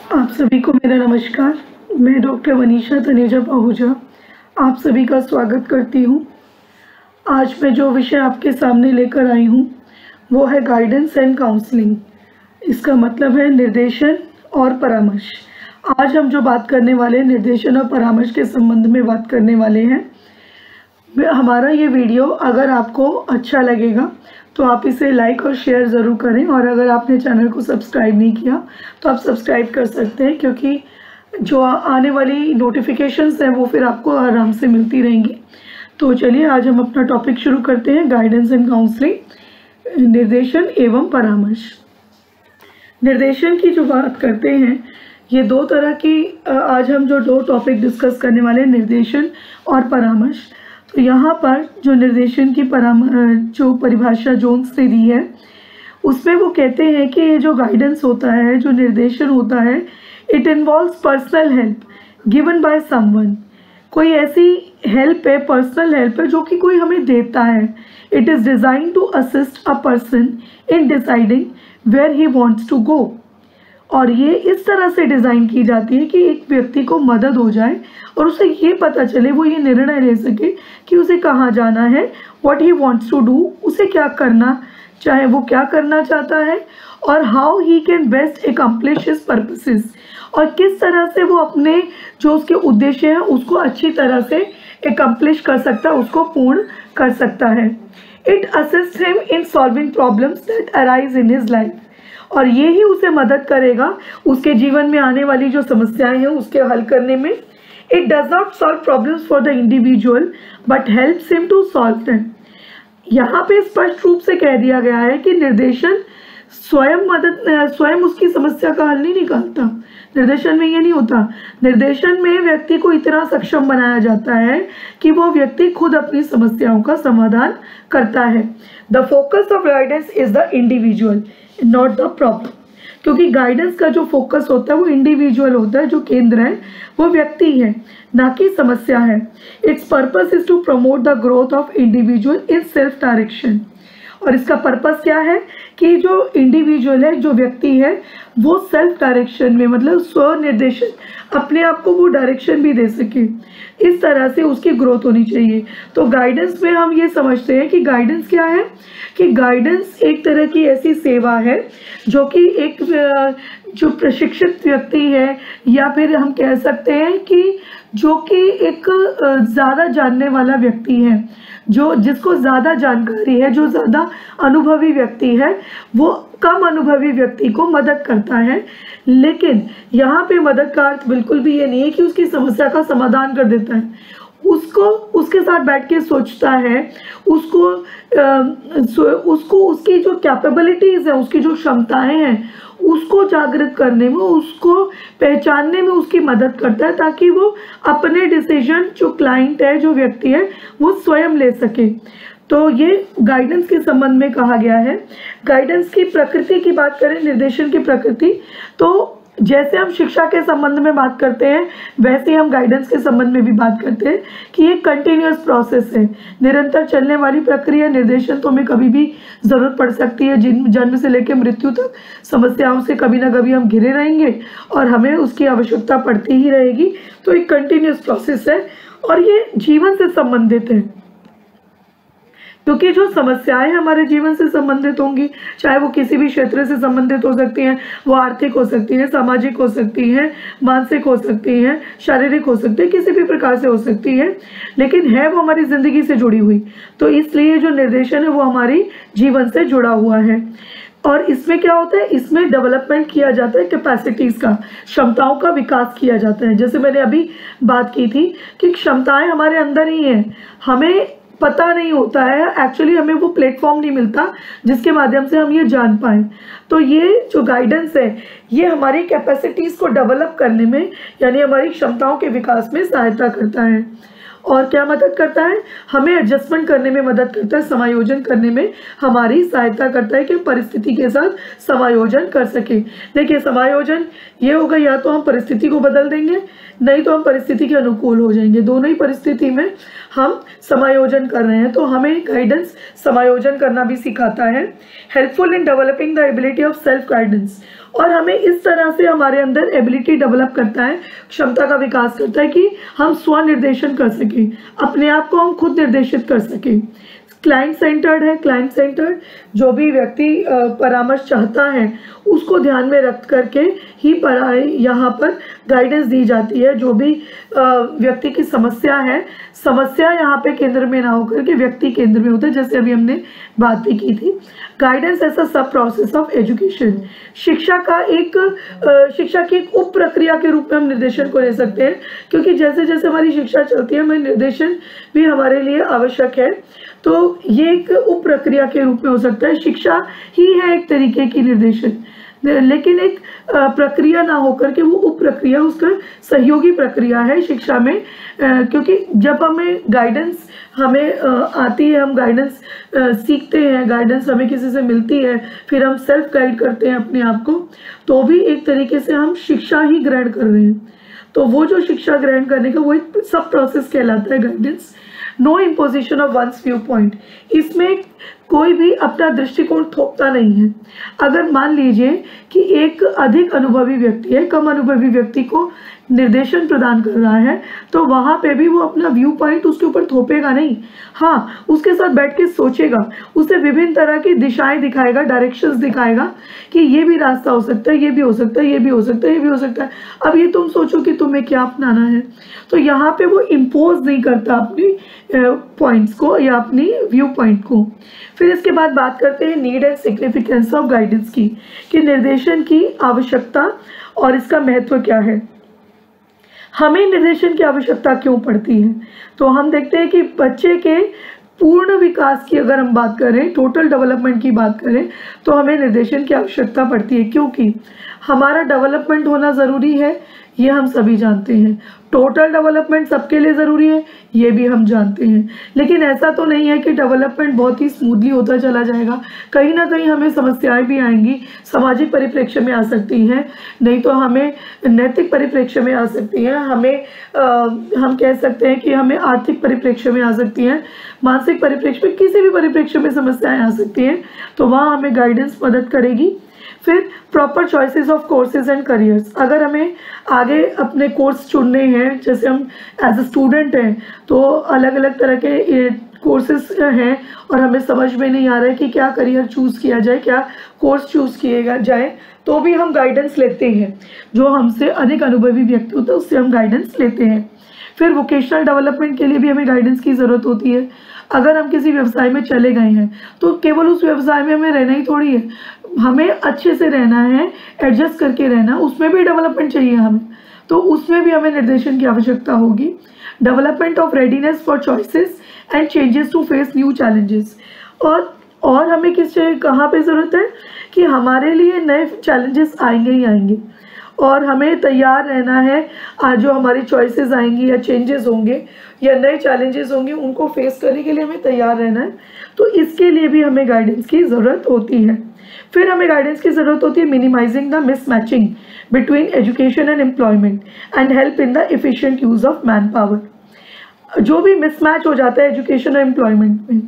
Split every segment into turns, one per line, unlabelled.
आप सभी को मेरा नमस्कार। मैं डॉक्टर मनीषा तनेजा पाहुजा आप सभी का स्वागत करती हूँ। आज मैं जो विषय आपके सामने लेकर आई हूँ वो है गाइडेंस एंड काउंसलिंग। इसका मतलब है निर्देशन और परामर्श। आज हम जो बात करने वाले हैं निर्देशन और परामर्श के संबंध में बात करने वाले हैं। हमारा ये वीडियो अगर आपको अच्छा लगेगा तो आप इसे लाइक और शेयर ज़रूर करें, और अगर आपने चैनल को सब्सक्राइब नहीं किया तो आप सब्सक्राइब कर सकते हैं, क्योंकि जो आने वाली नोटिफिकेशंस हैं वो फिर आपको आराम से मिलती रहेंगी। तो चलिए आज हम अपना टॉपिक शुरू करते हैं, गाइडेंस एंड काउंसलिंग, निर्देशन एवं परामर्श। निर्देशन की जो बात करते हैं, ये दो तरह की आज हम जो दो टॉपिक डिस्कस करने वाले हैं, निर्देशन और परामर्श। तो यहाँ पर जो निर्देशन की जो परिभाषा जोन्स ने दी है उसमें वो कहते हैं कि ये जो गाइडेंस होता है, जो निर्देशन होता है, it involves personal help given by someone. कोई ऐसी हेल्प है, पर्सनल हेल्प है जो कि कोई हमें देता है। It is design to assist a person in deciding where he wants to go. और ये इस तरह से डिज़ाइन की जाती है कि एक व्यक्ति को मदद हो जाए और उसे ये पता चले, वो ये निर्णय ले सके कि उसे कहाँ जाना है, what he wants to do, उसे क्या करना चाहे, वो क्या करना चाहता है, और how he can best accomplish his purposes, और किस तरह से वो अपने जो उसके उद्देश्य हैं उसको अच्छी तरह से एकम्प्लिश कर सकता है, उसको पूर्ण कर सकता है। It assist him in solving problems that arise in his life, और ये ही उसे मदद करेगा उसके जीवन में आने वाली जो समस्याएं हैं उसके हल करने में। It does not solve problems for the individual but helps him to solve them. यहाँ पे स्पष्ट रूप से कह दिया गया है कि निर्देशन स्वयं उसकी समस्या का हल नहीं निकालता। निर्देशन में ये नहीं होता। निर्देशन में व्यक्ति को इतना सक्षम बनाया जाता है कि वो व्यक्ति खुद अपनी समस्याओं का समाधान करता है। The focus of guidance is the individual not the problem, क्योंकि गाइडेंस का जो फोकस होता है वो इंडिविजुअल होता है, जो केंद्र है वो व्यक्ति है, ना कि समस्या है। Its purpose is to promote the growth of individual in self direction. और इसका पर्पस क्या है कि जो इंडिविजुअल है, जो व्यक्ति है, वो सेल्फ डायरेक्शन में, मतलब स्वनिर्देशन, अपने आप को वो डायरेक्शन भी दे सके, इस तरह से उसकी ग्रोथ होनी चाहिए। तो गाइडेंस में हम ये समझते हैं कि गाइडेंस क्या है, कि गाइडेंस एक तरह की ऐसी सेवा है जो कि एक जो प्रशिक्षित व्यक्ति है, या फिर हम कह सकते हैं कि जो कि एक ज़्यादा जानने वाला व्यक्ति है, जो जिसको ज़्यादा जानकारी है, जो ज़्यादा अनुभवी व्यक्ति है, वो कम अनुभवी व्यक्ति को मदद करता है। लेकिन यहाँ पे मदद का अर्थ बिल्कुल भी ये नहीं है कि उसकी समस्या का समाधान कर देता है। उसको उसके साथ बैठ के सोचता है, उसको उसकी जो कैपेबिलिटीज़ है, उसकी जो क्षमताएं हैं, उसको जागृत करने में, उसको पहचानने में उसकी मदद करता है, ताकि वो अपने डिसीजन, जो क्लाइंट है, जो व्यक्ति है, वो स्वयं ले सके। तो ये गाइडेंस के संबंध में कहा गया है। गाइडेंस की प्रकृति की बात करें, निर्देशन की प्रकृति, तो जैसे हम शिक्षा के संबंध में बात करते हैं वैसे हम गाइडेंस के संबंध में भी बात करते हैं कि ये कंटिन्यूअस प्रोसेस है, निरंतर चलने वाली प्रक्रिया। निर्देशन तो हमें कभी भी ज़रूरत पड़ सकती है, जन्म से लेकर मृत्यु तक समस्याओं से कभी ना कभी हम घिरे रहेंगे और हमें उसकी आवश्यकता पड़ती ही रहेगी। तो एक कंटिन्यूअस प्रोसेस है और ये जीवन से संबंधित है, क्योंकि जो समस्याएं हमारे जीवन से संबंधित होंगी, चाहे वो किसी भी क्षेत्र से संबंधित हो सकती हैं, वो आर्थिक हो सकती हैं, सामाजिक हो सकती हैं, मानसिक हो सकती हैं, शारीरिक हो सकती है, किसी भी प्रकार से हो सकती है, लेकिन है वो हमारी ज़िंदगी से जुड़ी हुई। तो इसलिए जो निर्देशन है वो हमारी जीवन से जुड़ा हुआ है। और इसमें क्या होता है, इसमें डेवलपमेंट किया जाता है, कैपेसिटीज़ का, क्षमताओं का विकास किया जाता है। जैसे मैंने अभी बात की थी कि क्षमताएं हमारे अंदर ही हैं, हमें पता नहीं होता है, एक्चुअली हमें वो प्लेटफॉर्म नहीं मिलता जिसके माध्यम से हम ये जान पाएँ। तो ये जो गाइडेंस है ये हमारी कैपेसिटीज़ को डेवलप करने में, यानी हमारी क्षमताओं के विकास में सहायता करता है। और क्या मदद करता है, हमें एडजस्टमेंट करने में मदद करता है, समायोजन करने में हमारी सहायता करता है कि परिस्थिति के साथ समायोजन कर सके। देखिए, समायोजन ये होगा, या तो हम परिस्थिति को बदल देंगे, नहीं तो हम परिस्थिति के अनुकूल हो जाएंगे। दोनों ही परिस्थिति में हम समायोजन कर रहे हैं, तो हमें गाइडेंस समायोजन करना भी सिखाता है। Helpful in developing the ability of self guidance, और हमें इस तरह से हमारे अंदर एबिलिटी डेवलप करता है, क्षमता का विकास करता है कि हम स्वनिर्देशन कर सकें, अपने आप को हम खुद निर्देशित कर सकें। क्लाइंट सेंटर्ड है, क्लाइंट सेंटर्ड जो भी व्यक्ति परामर्श चाहता है उसको ध्यान में रख करके ही यहाँ पर गाइडेंस दी जाती है। जो भी व्यक्ति की समस्या है, समस्या यहाँ पे केंद्र में ना होकर के व्यक्ति केंद्र में होता है, जैसे अभी हमने बात भी की थी। गाइडेंस एज अ सब प्रोसेस ऑफ एजुकेशन, शिक्षा की एक उप प्रक्रिया के रूप में हम निर्देशन को ले सकते हैं, क्योंकि जैसे जैसे हमारी शिक्षा चलती है हमें निर्देशन भी हमारे लिए आवश्यक है। तो ये एक उप प्रक्रिया के रूप में हो सकता है। शिक्षा ही है एक तरीके की निर्देशन, लेकिन एक प्रक्रिया ना होकर के वो उप प्रक्रिया उसका सहयोगी प्रक्रिया है शिक्षा में, क्योंकि जब हमें गाइडेंस आती है, हम गाइडेंस सीखते हैं, गाइडेंस हमें किसी से मिलती है, फिर हम सेल्फ गाइड करते हैं अपने आप को, तो भी एक तरीके से हम शिक्षा ही ग्रहण कर रहे हैं। तो वो जो शिक्षा ग्रहण करने का वो एक सब प्रोसेस कहलाता है guidance. No imposition of one's view point, इसमें कोई भी अपना दृष्टिकोण थोपता नहीं है। अगर मान लीजिए कि एक अधिक अनुभवी व्यक्ति है कम अनुभवी व्यक्ति को निर्देशन प्रदान कर रहा है, तो वहाँ पे भी वो अपना व्यू पॉइंट उसके ऊपर थोपेगा नहीं, हाँ उसके साथ बैठ के सोचेगा, उसे विभिन्न तरह की दिशाएं दिखाएगा, डायरेक्शंस दिखाएगा कि ये भी रास्ता हो सकता है, ये भी हो सकता है, ये भी हो सकता है, ये भी हो सकता है, अब ये तुम सोचो कि तुम्हें क्या अपनाना है। तो यहाँ पे वो इम्पोज नहीं करता अपनी पॉइंट्स को या अपनी व्यू पॉइंट को। फिर इसके बाद बात करते हैं need and significance of guidance की, कि निर्देशन की आवश्यकता और इसका महत्व क्या है। हमें निर्देशन की आवश्यकता क्यों पड़ती है, तो हम देखते हैं कि बच्चे के पूर्ण विकास की अगर हम बात करें, टोटल डेवलपमेंट की बात करें, तो हमें निर्देशन की आवश्यकता पड़ती है, क्योंकि हमारा डेवलपमेंट होना ज़रूरी है, ये हम सभी जानते हैं। टोटल डेवलपमेंट सबके लिए ज़रूरी है, ये भी हम जानते हैं। लेकिन ऐसा तो नहीं है कि डेवलपमेंट बहुत ही स्मूथली होता चला जाएगा, कहीं ना कहीं हमें समस्याएं भी आएंगी, सामाजिक परिप्रेक्ष्य में आ सकती हैं, नहीं तो हमें नैतिक परिप्रेक्ष्य में आ सकती हैं, हम कह सकते हैं कि हमें आर्थिक परिप्रेक्ष्य में आ सकती हैं, मानसिक परिप्रेक्ष्य में, किसी भी परिप्रेक्ष्य में समस्याएं आ सकती हैं, तो वहाँ हमें गाइडेंस मदद करेगी। फिर proper choices of courses and careers, अगर हमें आगे अपने कोर्स चुनने हैं, जैसे हम एज अ स्टूडेंट हैं तो अलग अलग तरह के कोर्सेज हैं और हमें समझ में नहीं आ रहा है कि क्या करियर चूज़ किया जाए, क्या कोर्स चूज़ किया जाए, तो भी हम गाइडेंस लेते हैं। जो हमसे अधिक अनुभवी व्यक्ति होता है उससे हम गाइडेंस लेते हैं। फिर वोकेशनल डेवलपमेंट के लिए भी हमें गाइडेंस की ज़रूरत होती है। अगर हम किसी व्यवसाय में चले गए हैं तो केवल उस व्यवसाय में हमें रहना ही थोड़ी है, हमें अच्छे से रहना है, एडजस्ट करके रहना, उसमें भी डेवलपमेंट चाहिए हमें, तो उसमें भी हमें निर्देशन की आवश्यकता होगी। Development of readiness for choices and changes to face new challenges, और हमें कहाँ पे ज़रूरत है कि हमारे लिए नए चैलेंजेस आएंगे ही आएंगे और हमें तैयार रहना है। आज जो हमारी चॉइसेस आएंगी या चेंजेस होंगे या नए चैलेंजेस होंगे, उनको फेस करने के लिए हमें तैयार रहना है, तो इसके लिए भी हमें गाइडेंस की ज़रूरत होती है। फिर हमें गाइडेंस की ज़रूरत होती है minimising the mismatching between education and employment and help in the efficient use of manpower. जो भी मिसमैच हो जाता है एजुकेशन और एम्प्लॉयमेंट में,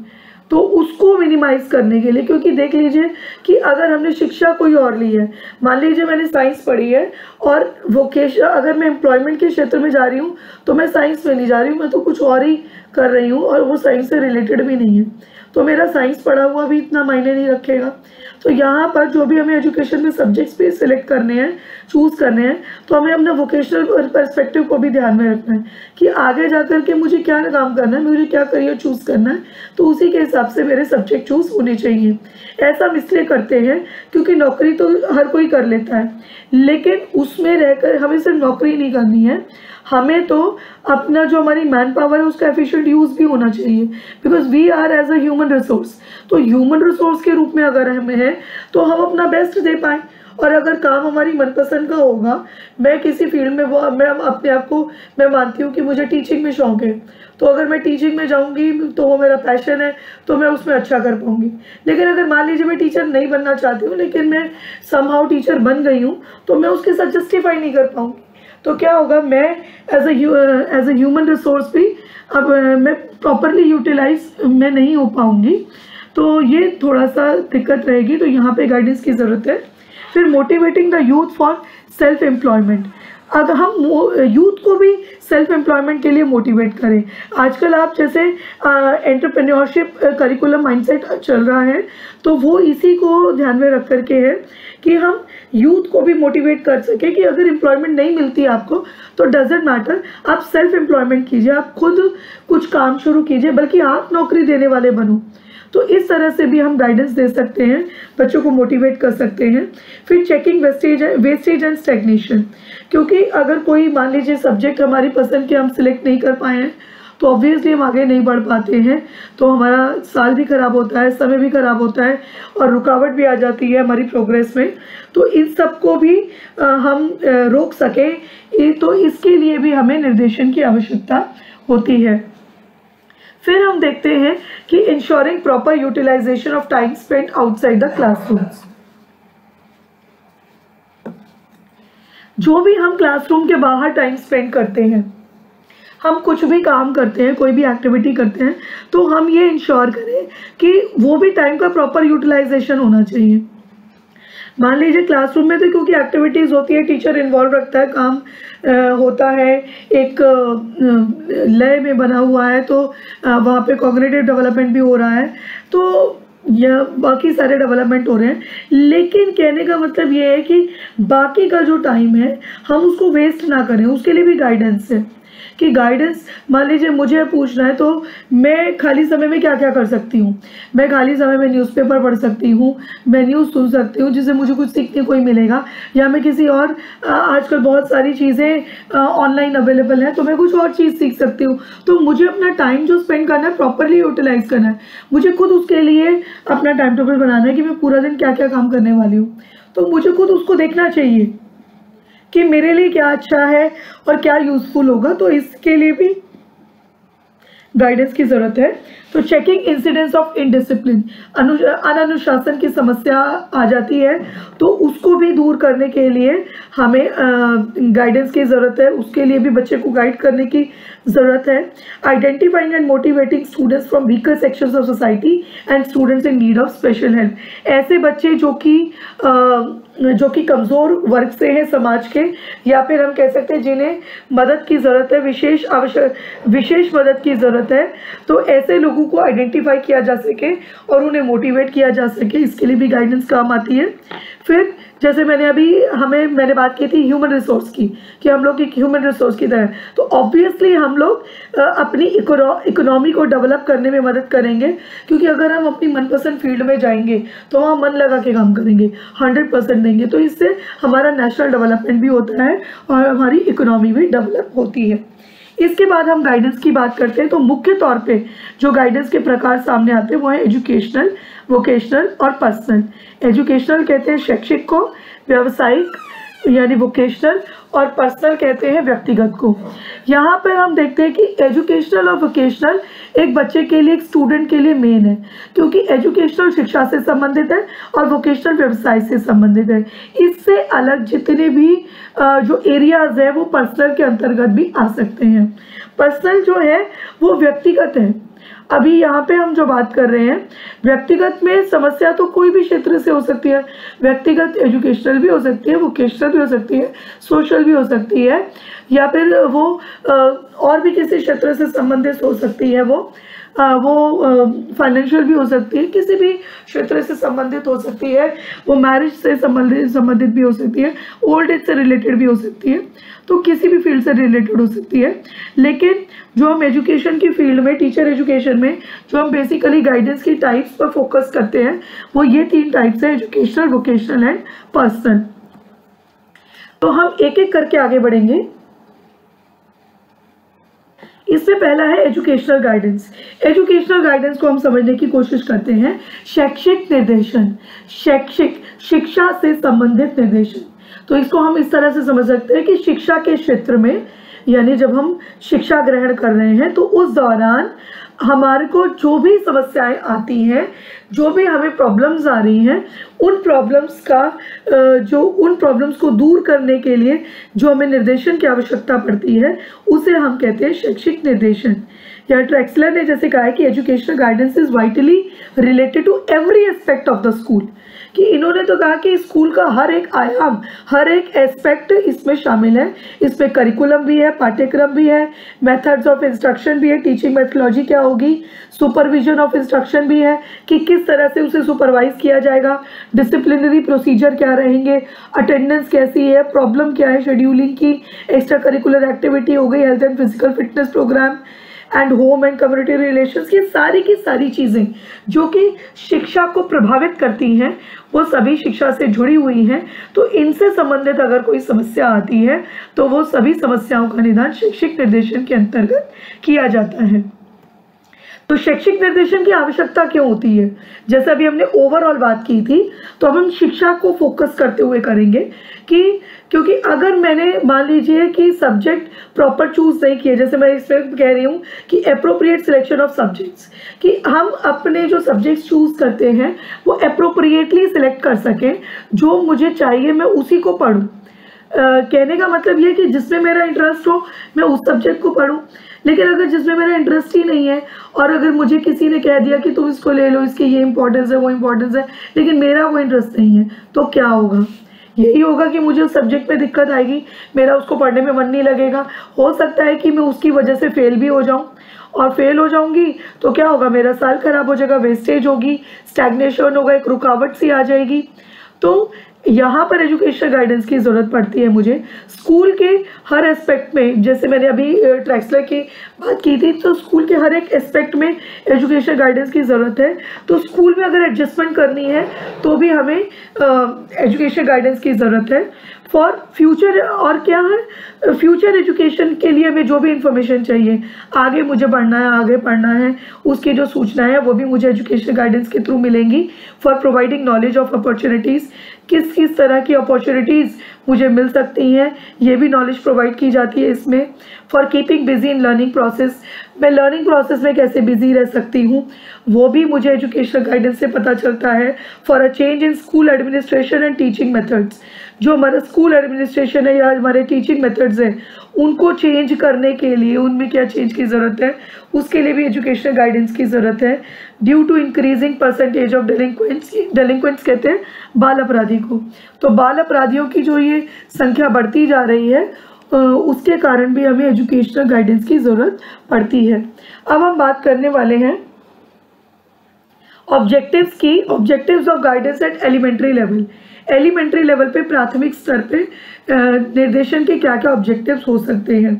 तो उसको मिनिमाइज करने के लिए, क्योंकि देख लीजिए कि अगर हमने शिक्षा कोई और ली है, मान लीजिए मैंने साइंस पढ़ी है और वोकेशन, अगर मैं एम्प्लॉयमेंट के क्षेत्र में जा रही हूँ तो मैं साइंस में नहीं जा रही हूँ, मैं तो कुछ और ही कर रही हूँ और वो साइंस से रिलेटेड भी नहीं है, तो मेरा साइंस पढ़ा हुआ भी इतना मायने नहीं रखेगा। तो यहाँ पर जो भी हमें एजुकेशन में सब्जेक्ट्स भी सिलेक्ट करने हैं, चूज़ करने हैं, तो हमें अपना वोकेशनल पर्सपेक्टिव को भी ध्यान में रखना है कि आगे जाकर के मुझे क्या काम करना है, मुझे क्या करियर चूज़ करना है, तो उसी के हिसाब से मेरे सब्जेक्ट चूज़ होने चाहिए। ऐसा हम इसलिए करते हैं क्योंकि नौकरी तो हर कोई कर लेता है, लेकिन उसमें रहकर हमें सिर्फ नौकरी नहीं करनी है, हमें तो अपना जो हमारी मैन पावर है उसका एफिशिएंट यूज़ भी होना चाहिए, because we are as a human resource. तो ह्यूमन रिसोर्स के रूप में अगर हमें है तो हम अपना बेस्ट दे पाएँ, और अगर काम हमारी मनपसंद का होगा, मैं किसी फील्ड में मैं अपने आप को मैं मानती हूँ कि मुझे टीचिंग में शौक है, तो अगर मैं टीचिंग में जाऊँगी तो वो मेरा पैशन है, तो मैं उसमें अच्छा कर पाऊँगी। लेकिन अगर मान लीजिए मैं टीचर नहीं बनना चाहती हूँ लेकिन मैं समहाउ टीचर बन गई हूँ, तो मैं उसके साथ जस्टिफाई नहीं कर पाऊँगी। तो क्या होगा, मैं एज ए ह्यूमन रिसोर्स भी अब मैं प्रॉपरली यूटिलाइज मैं नहीं हो पाऊँगी, तो ये थोड़ा सा दिक्कत रहेगी। तो यहाँ पे गाइडेंस की ज़रूरत है। फिर motivating the youth for self employment, अगर हम यूथ को भी सेल्फ एम्प्लॉयमेंट के लिए मोटिवेट करें। आजकल आप जैसे एंटरप्रेन्योरशिप करिकुलम माइंडसेट चल रहा है, तो वो इसी को ध्यान में रख करके है कि हम यूथ को भी मोटिवेट कर सके कि अगर एम्प्लॉयमेंट नहीं मिलती आपको तो डजेंट मैटर, आप सेल्फ एम्प्लॉयमेंट कीजिए, आप खुद कुछ काम शुरू कीजिए, बल्कि आप नौकरी देने वाले बनो। तो इस तरह से भी हम गाइडेंस दे सकते हैं, बच्चों को मोटिवेट कर सकते हैं। फिर चेकिंग वेस्टेज एंड स्टैग्नेशन, क्योंकि अगर कोई मान लीजिए सब्जेक्ट हमारी पसंद के हम सिलेक्ट नहीं कर पाए हैं तो ऑब्वियसली हम आगे नहीं बढ़ पाते हैं, तो हमारा साल भी ख़राब होता है, समय भी ख़राब होता है और रुकावट भी आ जाती है हमारी प्रोग्रेस में। तो इन सब को भी हम रोक सकें, तो इसके लिए भी हमें निर्देशन की आवश्यकता होती है। फिर हम देखते हैं कि ensuring proper utilisation of time spent outside the classrooms. जो भी हम क्लासरूम के बाहर टाइम स्पेंड करते हैं, हम कुछ भी काम करते हैं, कोई भी एक्टिविटी करते हैं, तो हम ये इंश्योर करें कि वो भी टाइम का प्रॉपर यूटिलाइजेशन होना चाहिए। मान लीजिए क्लासरूम में तो क्योंकि एक्टिविटीज़ होती है, टीचर इन्वॉल्व रखता है, काम होता है, एक लय में बना हुआ है, तो वहाँ पे कॉग्निटिव डेवलपमेंट भी हो रहा है, तो या बाकी सारे डेवलपमेंट हो रहे हैं। लेकिन कहने का मतलब ये है कि बाकी का जो टाइम है हम उसको वेस्ट ना करें, उसके लिए भी गाइडेंस है कि गाइडेंस, मान लीजिए मुझे पूछना है तो मैं खाली समय में क्या क्या कर सकती हूँ। मैं खाली समय में न्यूज़पेपर पढ़ सकती हूँ, मैं न्यूज़ सुन सकती हूँ जिससे मुझे कुछ सीखने को ही मिलेगा, या मैं किसी और आजकल बहुत सारी चीज़ें ऑनलाइन अवेलेबल हैं तो मैं कुछ और चीज़ सीख सकती हूँ। तो मुझे अपना टाइम जो स्पेंड करना है प्रॉपरली यूटिलाइज करना है, मुझे खुद उसके लिए अपना टाइम टेबल बनाना है कि मैं पूरा दिन क्या क्या काम करने वाली हूँ। तो मुझे खुद उसको देखना चाहिए कि मेरे लिए क्या अच्छा है और क्या यूज़फुल होगा, तो इसके लिए भी गाइडेंस की ज़रूरत है। तो चेकिंग इंसिडेंस ऑफ इनडिसिप्लिन, अनानुशासन की समस्या आ जाती है, तो उसको भी दूर करने के लिए हमें गाइडेंस की ज़रूरत है, उसके लिए भी बच्चे को गाइड करने की ज़रूरत है। Identifying and motivating students from weaker sections of society and students in need of special help, ऐसे बच्चे जो कि कमज़ोर वर्ग से हैं समाज के, या फिर हम कह सकते हैं जिन्हें मदद की ज़रूरत है, विशेष मदद की ज़रूरत है, तो ऐसे लोगों को आइडेंटिफाई किया जा सके और उन्हें मोटिवेट किया जा सके, इसके लिए भी गाइडेंस काम आती है। फिर जैसे मैंने बात की थी ह्यूमन रिसोर्स की, कि हम लोग एक ह्यूमन रिसोर्स की तरह, तो ऑब्वियसली हम लोग अपनी इकोनॉमी को डेवलप करने में मदद करेंगे, क्योंकि अगर हम अपनी मनपसंद फील्ड में जाएंगे तो वहाँ मन लगा के काम करेंगे, 100% देंगे, तो इससे हमारा नेशनल डेवलपमेंट भी होता है और हमारी इकोनॉमी भी डेवलप होती है। इसके बाद हम गाइडेंस की बात करते हैं, तो मुख्य तौर पे जो गाइडेंस के प्रकार सामने आते हैं वो है एजुकेशनल, वोकेशनल और पर्सनल। एजुकेशनल कहते हैं शैक्षिक को, व्यावसायिक यानी वोकेशनल, और पर्सनल कहते हैं व्यक्तिगत को। यहाँ पर हम देखते हैं कि एजुकेशनल और वोकेशनल एक बच्चे के लिए, एक स्टूडेंट के लिए मेन है, क्योंकि एजुकेशनल शिक्षा से संबंधित है और वोकेशनल व्यवसाय से संबंधित है। इससे अलग जितने भी जो एरियाज है वो पर्सनल के अंतर्गत भी आ सकते हैं। पर्सनल जो है वो व्यक्तिगत है। अभी यहाँ पे हम जो बात कर रहे हैं, व्यक्तिगत में समस्या तो कोई भी क्षेत्र से हो सकती है, व्यक्तिगत एजुकेशनल भी हो सकती है, वोकेशनल भी हो सकती है, सोशल भी हो सकती है, या फिर वो और भी किसी क्षेत्र से संबंधित हो सकती है, वो फाइनेंशियल भी हो सकती है, किसी भी क्षेत्र से संबंधित हो सकती है, वो मैरिज से संबंधित भी हो सकती है, ओल्ड एज से रिलेटेड भी हो सकती है, तो किसी भी फील्ड से रिलेटेड हो सकती है। लेकिन जो हम एजुकेशन की फील्ड में, टीचर एजुकेशन में जो हम बेसिकली गाइडेंस की टाइप्स पर फोकस करते हैं वो ये 3 टाइप्स है, एजुकेशनल, वोकेशनल एंड पर्सनल। तो हम एक एक करके आगे बढ़ेंगे। इसमें पहला है एजुकेशनल गाइडेंस। एजुकेशनल गाइडेंस को हम समझने की कोशिश करते हैं। शैक्षिक निर्देशन, शिक्षा से संबंधित निर्देशन। तो इसको हम इस तरह से समझ सकते हैं कि शिक्षा के क्षेत्र में, यानी जब हम शिक्षा ग्रहण कर रहे हैं तो उस दौरान हमारे को जो भी समस्याएं आती हैं, जो भी हमें प्रॉब्लम्स आ रही हैं, उन प्रॉब्लम्स को दूर करने के लिए जो हमें निर्देशन की आवश्यकता पड़ती है, उसे हम कहते हैं शैक्षिक निर्देशन। या ट्रैक्सलर ने जैसे कहा है कि educational guidance is vitally related to every aspect of the school, कि इन्होंने तो कहा कि स्कूल का हर एक आयाम, हर एक एस्पेक्ट इसमें शामिल है। इसमें करिकुलम भी है, पाठ्यक्रम भी है, मेथड्स ऑफ इंस्ट्रक्शन भी है, टीचिंग मेथोलॉजी क्या होगी, सुपरविजन ऑफ इंस्ट्रक्शन भी है कि किस तरह से उसे सुपरवाइज किया जाएगा, डिसिप्लिनरी प्रोसीजर क्या रहेंगे, अटेंडेंस कैसी है, प्रॉब्लम क्या है शेड्यूलिंग की, एक्स्ट्रा करिकुलर एक्टिविटी हो गई, health and physical fitness programme and home and community relations, की सारी चीज़ें जो कि शिक्षा को प्रभावित करती हैं, वो सभी शिक्षा से जुड़ी हुई हैं। तो इनसे संबंधित अगर कोई समस्या आती है तो वो सभी समस्याओं का निदान शैक्षिक निर्देशन के अंतर्गत किया जाता है। तो शैक्षिक निर्देशन की आवश्यकता क्यों होती है? जैसे अभी हमने ओवरऑल बात की थी, तो अब हम शिक्षा को फोकस करते हुए करेंगे कि क्योंकि अगर मैंने मान लीजिए कि सब्जेक्ट प्रॉपर चूज नहीं किए, जैसे मैं इसमें कह रही हूँ कि अप्रोप्रिएट सिलेक्शन ऑफ सब्जेक्ट्स, कि हम अपने जो सब्जेक्ट्स चूज करते हैं वो अप्रोप्रिएटली सिलेक्ट कर सकें, जो मुझे चाहिए मैं उसी को पढूं। कहने का मतलब ये कि जिसमें मेरा इंटरेस्ट हो मैं उस सब्जेक्ट को पढूं। लेकिन अगर जिसमें मेरा इंटरेस्ट ही नहीं है और अगर मुझे किसी ने कह दिया कि तुम इसको ले लो, इसकी ये इंपॉर्टेंस है, वो इंपॉर्टेंस है, लेकिन मेरा वो इंटरेस्ट नहीं है, तो क्या होगा? यही होगा कि मुझे उस सब्जेक्ट में दिक्कत आएगी, मेरा उसको पढ़ने में मन नहीं लगेगा। हो सकता है कि मैं उसकी वजह से फेल भी हो जाऊं, और फेल हो जाऊंगी तो क्या होगा? मेरा साल खराब हो जाएगा, वेस्टेज होगी, स्टैग्नेशन होगा, एक रुकावट सी आ जाएगी। तो यहाँ पर एजुकेशनल गाइडेंस की ज़रूरत पड़ती है मुझे स्कूल के हर एस्पेक्ट में। जैसे मैंने अभी ट्रैक्सलर की बात की थी, तो स्कूल के हर एक एस्पेक्ट में एजुकेशनल गाइडेंस की ज़रूरत है। तो स्कूल में अगर एडजस्टमेंट करनी है तो भी हमें एजुकेशनल गाइडेंस की ज़रूरत है फॉर फ्यूचर। और क्या है, फ्यूचर एजुकेशन के लिए हमें जो भी इंफॉर्मेशन चाहिए, आगे मुझे बढ़ना है, आगे पढ़ना है, उसकी जो सूचनाएं हैं वो भी मुझे एजुकेशनल गाइडेंस के थ्रू मिलेंगी। For providing knowledge of opportunities, किस किस तरह की अपॉर्चुनिटीज़ मुझे मिल सकती हैं, ये भी नॉलेज प्रोवाइड की जाती है इसमें। For keeping busy in learning process, मैं लर्निंग प्रोसेस में कैसे बिजी रह सकती हूँ, वो भी मुझे एजुकेशनल गाइडेंस से पता चलता है। For a change in school administration and teaching methods, जो हमारा स्कूल एडमिनिस्ट्रेशन है या हमारे टीचिंग मेथड्स हैं, उनको चेंज करने के लिए उनमें क्या चेंज की ज़रूरत है, उसके लिए भी एजुकेशनल गाइडेंस की ज़रूरत है। Due to increasing percentage of delinquents कहते हैं बाल अपराधी को, तो बाल अपराधियों की जो ये संख्या बढ़ती जा रही है, उसके कारण भी हमें एजुकेशनल गाइडेंस की ज़रूरत पड़ती है। अब हम बात करने वाले हैं ऑब्जेक्टिव्स की। Objectives of guidance at elementary level. Elementary level पे, प्राथमिक स्तर पे निर्देशन के क्या क्या ऑब्जेक्टिव्स हो सकते हैं।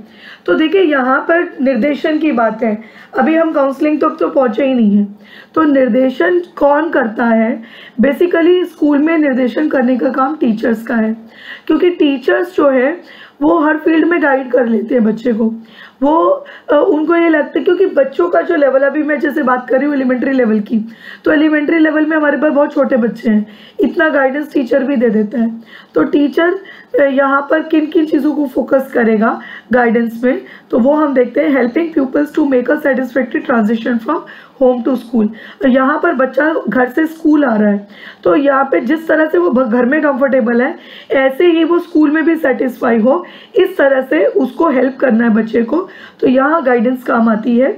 तो देखिए यहाँ पर निर्देशन की बात है, अभी हम काउंसलिंग तक तो पहुँचे ही नहीं है। तो निर्देशन कौन करता है? बेसिकली स्कूल में निर्देशन करने का काम टीचर्स का है, क्योंकि टीचर्स जो है वो हर फील्ड में गाइड कर लेते हैं बच्चे को। वो उनको ये लगता है, क्योंकि बच्चों का जो लेवल, अभी मैं जैसे बात कर रही हूँ एलिमेंट्री लेवल की, तो एलिमेंट्री लेवल में हमारे पास बहुत छोटे बच्चे हैं, इतना गाइडेंस टीचर भी दे देता है। तो टीचर यहाँ पर किन किन चीज़ों को फोकस करेगा गाइडेंस में, तो वो हम देखते हैं। Helping peoples to make a satisfactory transition from home to school. तो यहाँ पर बच्चा घर से स्कूल आ रहा है, तो यहाँ पे जिस तरह से वो घर में कंफर्टेबल है, ऐसे ही वो स्कूल में भी सेटिस्फाई हो, इस तरह से उसको हेल्प करना है बच्चे को। तो यहाँ गाइडेंस काम आती है।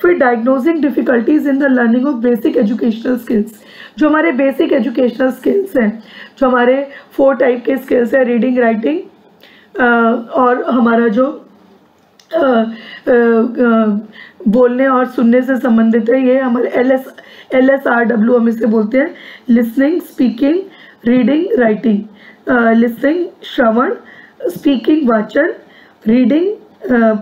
फिर diagnosing difficulties in the learning of basic educational skills, जो हमारे बेसिक एजुकेशनल स्किल्स हैं, जो हमारे 4 टाइप के स्किल्स हैं, रीडिंग, राइटिंग और हमारा जो बोलने और सुनने से संबंधित है, ये हमारे LSRW हम इसे बोलते हैं, listening, speaking, reading, writing. Listening श्रवण, स्पीकिंग वाचन, रीडिंग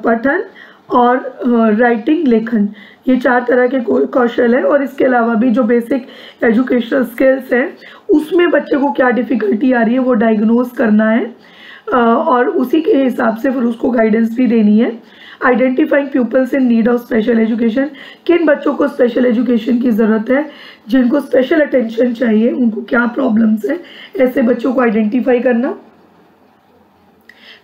पठन और राइटिंग लेखन, ये 4 तरह के कौशल है। और इसके अलावा भी जो बेसिक एजुकेशनल स्किल्स हैं, उसमें बच्चे को क्या डिफ़िकल्टी आ रही है वो डायग्नोज करना है, और उसी के हिसाब से फिर उसको गाइडेंस भी देनी है। Identifying peoples in need of special education, किन बच्चों को स्पेशल एजुकेशन की ज़रूरत है, जिनको स्पेशल अटेंशन चाहिए, उनको क्या प्रॉब्लम्स हैं, ऐसे बच्चों को आइडेंटिफाई करना।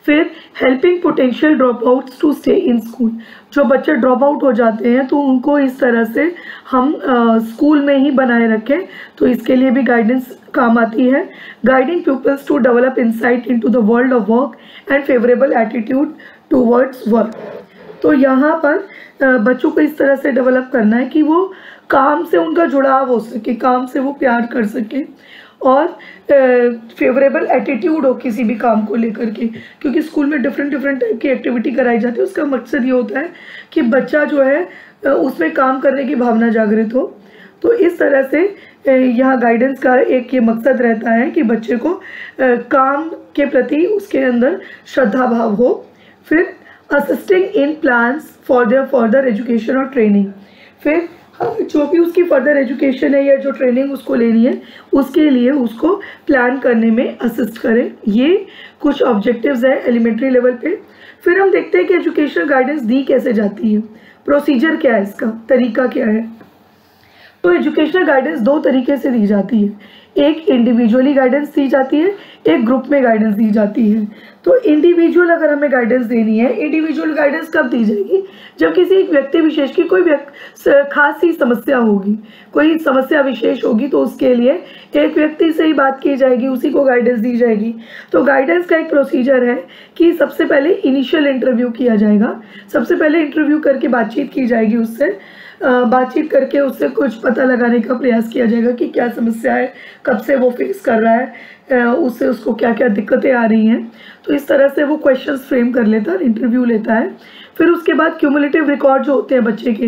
फिर helping potential drop outs to stay in school, जो बच्चे ड्रॉप आउट हो जाते हैं तो उनको इस तरह से हम स्कूल में ही बनाए रखें, तो इसके लिए भी गाइडेंस काम आती है। Guiding peoples to develop insight into the world of work and favourable attitude towards work, तो यहाँ पर बच्चों को इस तरह से डेवलप करना है कि वो काम से उनका जुड़ाव हो सके, काम से वो प्यार कर सके और फेवरेबल एटीट्यूड हो किसी भी काम को लेकर के, क्योंकि स्कूल में डिफरेंट टाइप की एक्टिविटी कराई जाती है। उसका मकसद ये होता है कि बच्चा जो है उसमें काम करने की भावना जागृत हो। तो इस तरह से यहाँ गाइडेंस का एक ये मकसद रहता है कि बच्चे को काम के प्रति उसके अंदर श्रद्धा भाव हो। फिर assisting in plans for their further education और ट्रेनिंग, फिर जो भी उसकी फर्दर एजुकेशन है या जो ट्रेनिंग उसको लेनी है उसके लिए उसको प्लान करने में असिस्ट करें। ये कुछ ऑब्जेक्टिव्स है एलिमेंट्री लेवल पे। फिर हम देखते हैं कि एजुकेशनल गाइडेंस दी कैसे जाती है, प्रोसीजर क्या है, इसका तरीका क्या है। तो एजुकेशनल गाइडेंस दो तरीके से दी जाती है, एक इंडिविजुअली गाइडेंस दी जाती है, एक ग्रुप में गाइडेंस दी जाती है। तो इंडिविजुअल अगर हमें गाइडेंस देनी है, इंडिविजुअल गाइडेंस कब दी जाएगी, जब किसी एक व्यक्ति विशेष की कोई खास सी समस्या होगी, कोई समस्या विशेष होगी, तो उसके लिए एक व्यक्ति से ही बात की जाएगी, उसी को गाइडेंस दी जाएगी। तो गाइडेंस का एक प्रोसीजर है कि सबसे पहले इनिशियल इंटरव्यू किया जाएगा, सबसे पहले इंटरव्यू करके बातचीत की जाएगी उससे, बातचीत करके उससे कुछ पता लगाने का प्रयास किया जाएगा कि क्या समस्या है, कब से वो फेस कर रहा है, उससे उसको क्या क्या दिक्कतें आ रही हैं। तो इस तरह से वो क्वेश्चंस फ्रेम कर लेता है, इंटरव्यू लेता है। फिर उसके बाद क्यूमुलेटिव रिकॉर्ड जो होते हैं बच्चे के,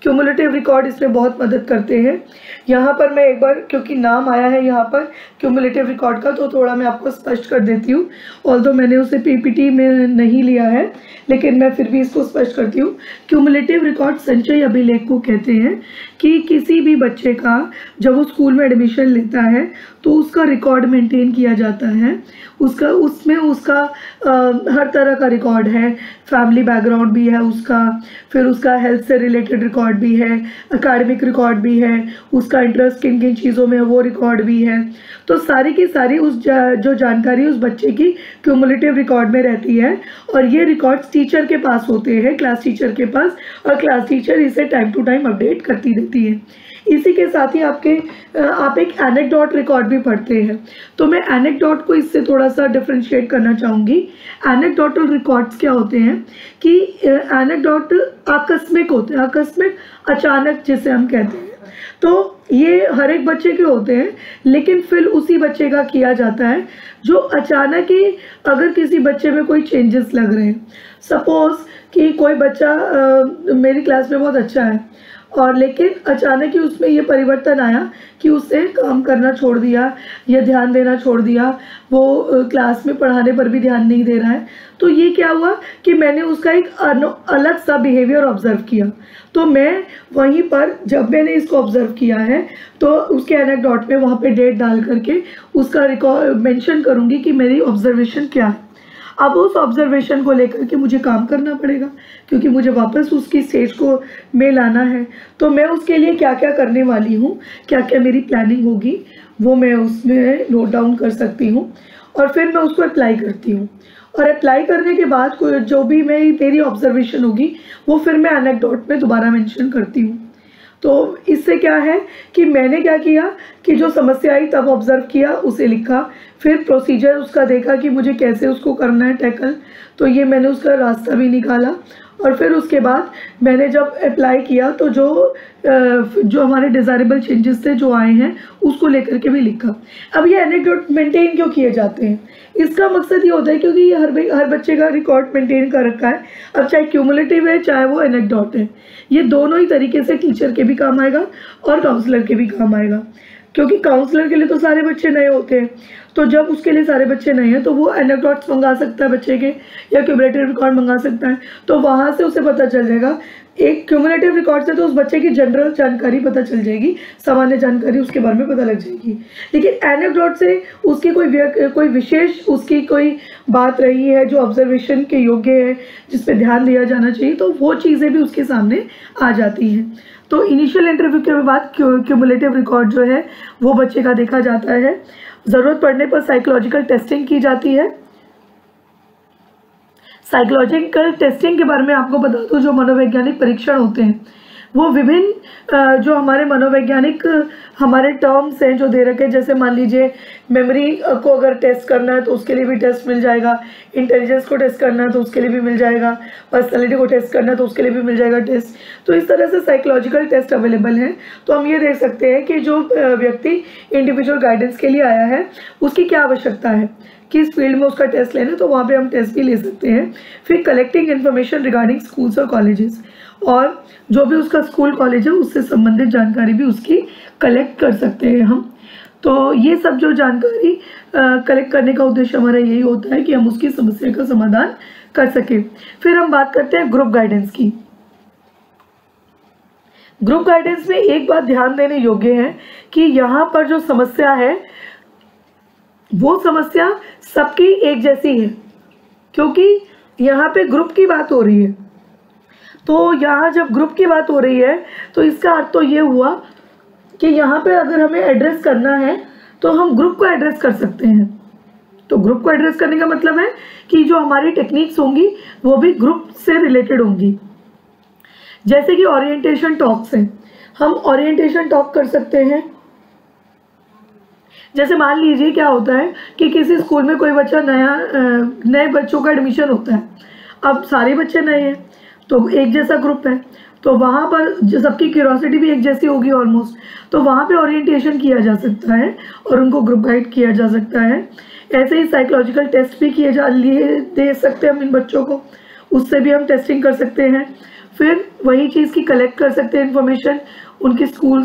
क्यूमुलेटिव रिकॉर्ड इसमें बहुत मदद करते हैं। यहाँ पर मैं एक बार, क्योंकि नाम आया है यहाँ पर क्यूमुलेटिव रिकॉर्ड का, तो थोड़ा मैं आपको स्पष्ट कर देती हूँ। ऑल्दो मैंने उसे पीपीटी में नहीं लिया है, लेकिन मैं फिर भी इसको स्पष्ट करती हूँ। क्यूमुलेटिव रिकॉर्ड संचय अभिलेख को कहते हैं कि किसी भी बच्चे का जब वो स्कूल में एडमिशन लेता है तो उसका रिकॉर्ड मेंटेन किया जाता है, उसमें उसका हर तरह का रिकॉर्ड है, फैमिली बैकग्राउंड भी है उसका, फिर उसका हेल्थ से रिलेटेड रिकॉर्ड भी है, एकेडमिक रिकॉर्ड भी है, उसका इंटरेस्ट किन किन चीज़ों में वो रिकॉर्ड भी है। तो सारी की सारी जो जानकारी उस बच्चे की क्यूमुलेटिव रिकॉर्ड में रहती है, और ये रिकॉर्ड्स टीचर के पास होते हैं, क्लास टीचर के पास, और क्लास टीचर इसे टाइम टू टाइम अपडेट करती रहती है। इसी के साथ ही आप एक एनेक्डोट रिकॉर्ड भी पढ़ते हैं, तो मैं एनेक्डोट को इससे थोड़ा सा डिफरेंशिएट करना चाहूँगी। एनेक्डोटल रिकॉर्ड्स क्या होते हैं कि एनेक्डोट आकस्मिक होते हैं, आकस्मिक, अचानक जिसे हम कहते हैं। तो ये हर एक बच्चे के होते हैं, लेकिन फिर उसी बच्चे का किया जाता है जो अचानक ही अगर किसी बच्चे में कोई चेंजेस लग रहे हैं। सपोज कि कोई बच्चा मेरी क्लास में बहुत अच्छा है, और लेकिन अचानक ही उसमें ये परिवर्तन आया कि उससे काम करना छोड़ दिया या ध्यान देना छोड़ दिया, वो क्लास में पढ़ाने पर भी ध्यान नहीं दे रहा है। तो ये क्या हुआ कि मैंने उसका एक अलग सा बिहेवियर ऑब्जर्व किया। तो मैं वहीं पर जब मैंने इसको ऑब्जर्व किया है तो उसके एनेक्डोट में वहाँ पे डेट डाल करके उसका रिकॉर्ड मेंशन करूँगी कि मेरी ऑब्जर्वेशन क्या है। अब उस ऑब्जर्वेशन को लेकर के मुझे काम करना पड़ेगा, क्योंकि मुझे वापस उसकी स्टेज को में लाना है। तो मैं उसके लिए क्या क्या करने वाली हूँ, क्या क्या मेरी प्लानिंग होगी, वो मैं उसमें नोट डाउन कर सकती हूँ, और फिर मैं उसको अप्लाई करती हूँ। और अप्लाई करने के बाद जो भी मेरी ऑब्जर्वेशन होगी वो फिर मैं एनेक्डोट में दोबारा मेंशन करती हूँ। तो इससे क्या है कि मैंने क्या किया कि जो समस्या आई तब ऑब्जर्व किया, उसे लिखा, फिर प्रोसीजर उसका देखा कि मुझे कैसे उसको करना है टैकल, तो ये मैंने उसका रास्ता भी निकाला। और फिर उसके बाद मैंने जब अप्लाई किया तो जो हमारे डिज़ायरेबल चेंजेस थे जो आए हैं उसको लेकर के भी लिखा। अब ये एनेक्डोट मेंटेन क्यों किए जाते हैं, इसका मकसद ये होता है क्योंकि ये हर बच्चे का रिकॉर्ड मेंटेन कर रखा है। अब चाहे क्यूमुलेटिव है चाहे वो एनेक्डोट है, ये दोनों ही तरीके से टीचर के भी काम आएगा और काउंसलर के भी काम आएगा, क्योंकि काउंसलर के लिए तो सारे बच्चे नए होते हैं। तो जब उसके लिए सारे बच्चे नए हैं तो वो एनेक्डोट्स मंगा सकता है बच्चे के, या क्यूमुलेटिव रिकॉर्ड मंगा सकता है। तो वहाँ से उसे पता चल जाएगा, एक क्यूमुलेटिव रिकॉर्ड से तो उस बच्चे की जनरल जानकारी पता चल जाएगी, सामान्य जानकारी उसके बारे में पता लग जाएगी। लेकिन एनेक्डोट से उसकी कोई विशेष उसकी कोई बात रही है जो ऑब्जर्वेशन के योग्य है, जिस पे ध्यान दिया जाना चाहिए, तो वो चीज़ें भी उसके सामने आ जाती हैं। तो इनिशियल इंटरव्यू के बाद क्यूमुलेटिव रिकॉर्ड जो है वो बच्चे का देखा जाता है। ज़रूरत पड़ने पर साइकोलॉजिकल टेस्टिंग की जाती है। साइकोलॉजिकल टेस्टिंग के बारे में आपको बता दूं, जो मनोवैज्ञानिक परीक्षण होते हैं वो विभिन्न जो हमारे मनोवैज्ञानिक हमारे टर्म्स हैं जो दे रखे हैं, जैसे मान लीजिए मेमोरी को अगर टेस्ट करना है तो उसके लिए भी टेस्ट मिल जाएगा, इंटेलिजेंस को टेस्ट करना है तो उसके लिए भी मिल जाएगा, पर्सनालिटी को टेस्ट करना है तो उसके लिए भी मिल जाएगा टेस्ट। तो इस तरह से साइकोलॉजिकल टेस्ट अवेलेबल हैं। तो हम ये देख सकते हैं कि जो व्यक्ति इंडिविजुअल गाइडेंस के लिए आया है उसकी क्या आवश्यकता है, किस फील्ड में उसका टेस्ट लेना है, तो वहाँ पे हम टेस्ट भी ले सकते हैं। फिर कलेक्टिंग इन्फॉर्मेशन रिगार्डिंग स्कूल्स और कॉलेजेस, और जो भी उसका स्कूल कॉलेज है उससे संबंधित जानकारी भी उसकी कलेक्ट कर सकते हैं हम। तो ये सब जो जानकारी कलेक्ट करने का उद्देश्य हमारा यही होता है कि हम उसकी समस्या का समाधान कर सकें। फिर हम बात करते हैं ग्रुप गाइडेंस की। ग्रुप गाइडेंस में एक बात ध्यान देने योग्य है कि यहाँ पर जो समस्या है वो समस्या सबकी एक जैसी है, क्योंकि यहाँ पे ग्रुप की बात हो रही है। तो यहाँ जब ग्रुप की बात हो रही है तो इसका अर्थ तो ये हुआ कि यहाँ पे अगर हमें एड्रेस करना है तो हम ग्रुप को एड्रेस कर सकते हैं। तो ग्रुप को एड्रेस करने का मतलब है कि जो हमारी टेक्निक्स होंगी वो भी ग्रुप से रिलेटेड होंगी। जैसे कि ओरिएंटेशन टॉक्स हैं, हम ओरिएंटेशन टॉक कर सकते हैं। जैसे मान लीजिए क्या होता है कि किसी स्कूल में कोई बच्चा नए बच्चों का एडमिशन होता है। अब सारे बच्चे नए हैं तो एक जैसा ग्रुप है, तो वहाँ पर सबकी क्यूरोसिटी भी एक जैसी होगी ऑलमोस्ट, तो वहाँ पे ओरिएंटेशन किया जा सकता है और उनको ग्रुप गाइड किया जा सकता है। ऐसे ही साइकोलॉजिकल टेस्ट भी दे सकते हैं हम इन बच्चों को, उससे भी हम टेस्टिंग कर सकते हैं। फिर वही चीज़ की कलेक्ट कर सकते हैं इन्फॉर्मेशन, उनके स्कूल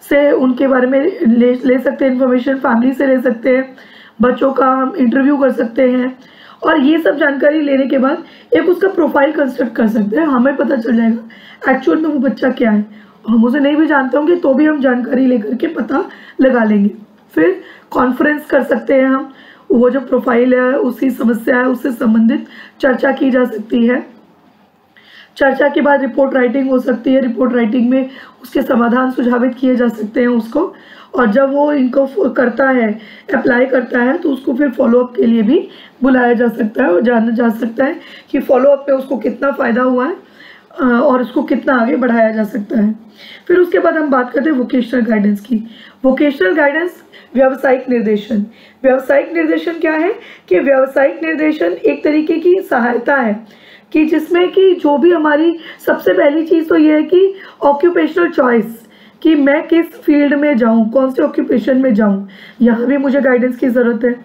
से उनके बारे में ले सकते हैं इन्फॉर्मेशन, फैमिली से ले सकते हैं, बच्चों का हम इंटरव्यू कर सकते हैं, और ये सब जानकारी लेने के बाद एक उसका प्रोफाइल कंस्ट्रक्ट कर सकते हैं। हमें पता चल जाएगा एक्चुअल में वो बच्चा क्या है। हम उसे नहीं भी जानते होंगे तो भी हम जानकारी लेकर के पता लगा लेंगे। फिर कॉन्फ्रेंस कर सकते हैं हम, वो जो प्रोफाइल है उसकी समस्या है उससे संबंधित चर्चा की जा सकती है। चर्चा के बाद रिपोर्ट राइटिंग हो सकती है, रिपोर्ट राइटिंग में उसके समाधान सुझावित किए जा सकते हैं उसको, और जब वो इनको करता है, अप्लाई करता है, तो उसको फिर फॉलोअप के लिए भी बुलाया जा सकता है और जाना जा सकता है कि फॉलोअप में उसको कितना फ़ायदा हुआ है और उसको कितना आगे बढ़ाया जा सकता है। फिर उसके बाद हम बात करते हैं वोकेशनल गाइडेंस की। वोकेशनल गाइडेंस व्यावसायिक निर्देशन। व्यावसायिक निर्देशन क्या है कि व्यावसायिक निर्देशन एक तरीके की सहायता है कि जिसमें कि जो भी हमारी सबसे पहली चीज़ तो ये है कि ऑक्यूपेशनल चॉइस, कि मैं किस फील्ड में जाऊं, कौन से ऑक्यूपेशन में जाऊं, यहाँ भी मुझे गाइडेंस की ज़रूरत है।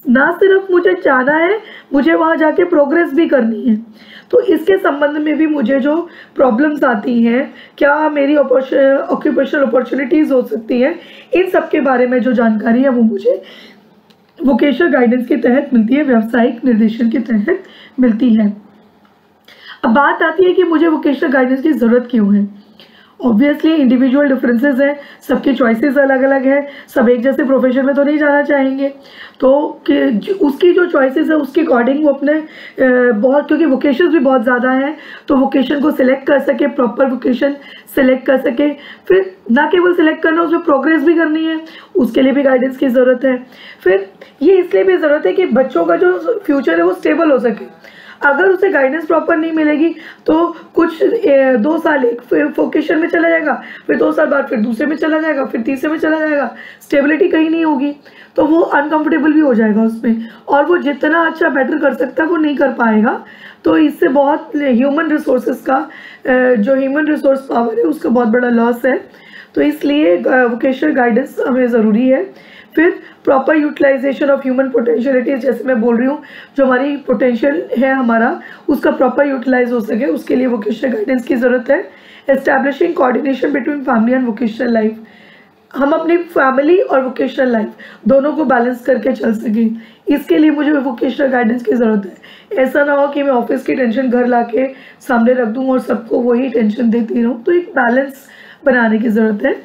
ना सिर्फ मुझे जाना है, मुझे वहाँ जाके प्रोग्रेस भी करनी है। तो इसके संबंध में भी मुझे जो प्रॉब्लम्स आती हैं, क्या मेरी ऑक्यूपेशनल अपॉर्चुनिटीज़ हो सकती हैं, इन सब के बारे में जो जानकारी है वो मुझे वोकेशनल गाइडेंस के तहत मिलती है, व्यावसायिक निर्देशन के तहत मिलती है। अब बात आती है कि मुझे वोकेशनल गाइडेंस की ज़रूरत क्यों है। ऑब्वियसली इंडिविजुअल डिफरेंसेस हैं, सबकी चॉइसेस अलग अलग है, सब एक जैसे प्रोफेशन में तो नहीं जाना चाहेंगे, तो उसकी जो चॉइसेस है उसके अकॉर्डिंग वो अपने क्योंकि वोकेशंस भी बहुत ज़्यादा हैं, तो वोकेशन को सिलेक्ट कर सके, प्रॉपर वोकेशन सिलेक्ट कर सके। फिर ना केवल सिलेक्ट करना, उसमें प्रोग्रेस भी करनी है, उसके लिए भी गाइडेंस की ज़रूरत है। फिर ये इसलिए भी ज़रूरत है कि बच्चों का जो फ्यूचर है वो स्टेबल हो सके। अगर उसे गाइडेंस प्रॉपर नहीं मिलेगी तो कुछ 2 साल एक वोकेशन में चला जाएगा, फिर 2 साल बाद फिर दूसरे में चला जाएगा, फिर तीसरे में चला जाएगा, स्टेबिलिटी कहीं नहीं होगी, तो वो अनकंफर्टेबल भी हो जाएगा उसमें, और वो जितना अच्छा बेटर कर सकता है वो नहीं कर पाएगा। तो इससे बहुत ह्यूमन रिसोर्सेज का जो ह्यूमन रिसोर्स पावर है उसका बहुत बड़ा लॉस है। तो इसलिए वोकेशनल गाइडेंस हमें ज़रूरी है। फिर proper utilisation of human potentialities, जैसे मैं बोल रही हूँ, जो हमारी पोटेंशियल है हमारा, उसका प्रॉपर यूटिलाइज हो सके, उसके लिए वोकेशनल गाइडेंस की ज़रूरत है। Establishing coordination between family and vocational life, हम अपनी फैमिली और वोकेशनल लाइफ दोनों को बैलेंस करके चल सकें, इसके लिए मुझे वोकेशनल गाइडेंस की ज़रूरत है। ऐसा ना हो कि मैं ऑफिस की टेंशन घर ला के सामने रख दूँ और सबको वही टेंशन देती रहूँ, तो एक बैलेंस बनाने की ज़रूरत है।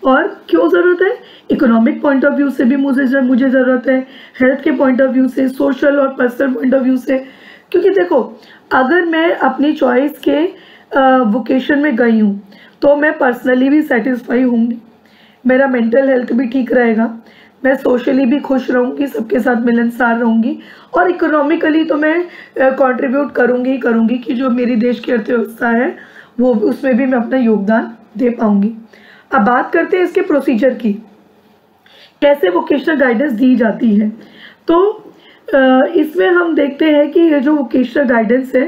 और क्यों ज़रूरत है? इकोनॉमिक पॉइंट ऑफ व्यू से भी मुझे ज़रूरत है, हेल्थ के पॉइंट ऑफ व्यू से, सोशल और पर्सनल पॉइंट ऑफ व्यू से। क्योंकि देखो, अगर मैं अपनी चॉइस के वोकेशन में गई हूँ तो मैं पर्सनली भी सेटिस्फाई होंगी, मेरा मेंटल हेल्थ भी ठीक रहेगा, मैं सोशली भी खुश रहूँगी, सबके साथ मिलनसार रहूँगी, और इकोनॉमिकली तो मैं कंट्रीब्यूट करूँगी कि जो मेरी देश की अर्थव्यवस्था है वो उसमें भी मैं अपना योगदान दे पाऊँगी। अब बात करते हैं इसके प्रोसीजर की, कैसे वोकेशनल गाइडेंस दी जाती है। तो इसमें हम देखते हैं कि ये जो वोकेशनल गाइडेंस है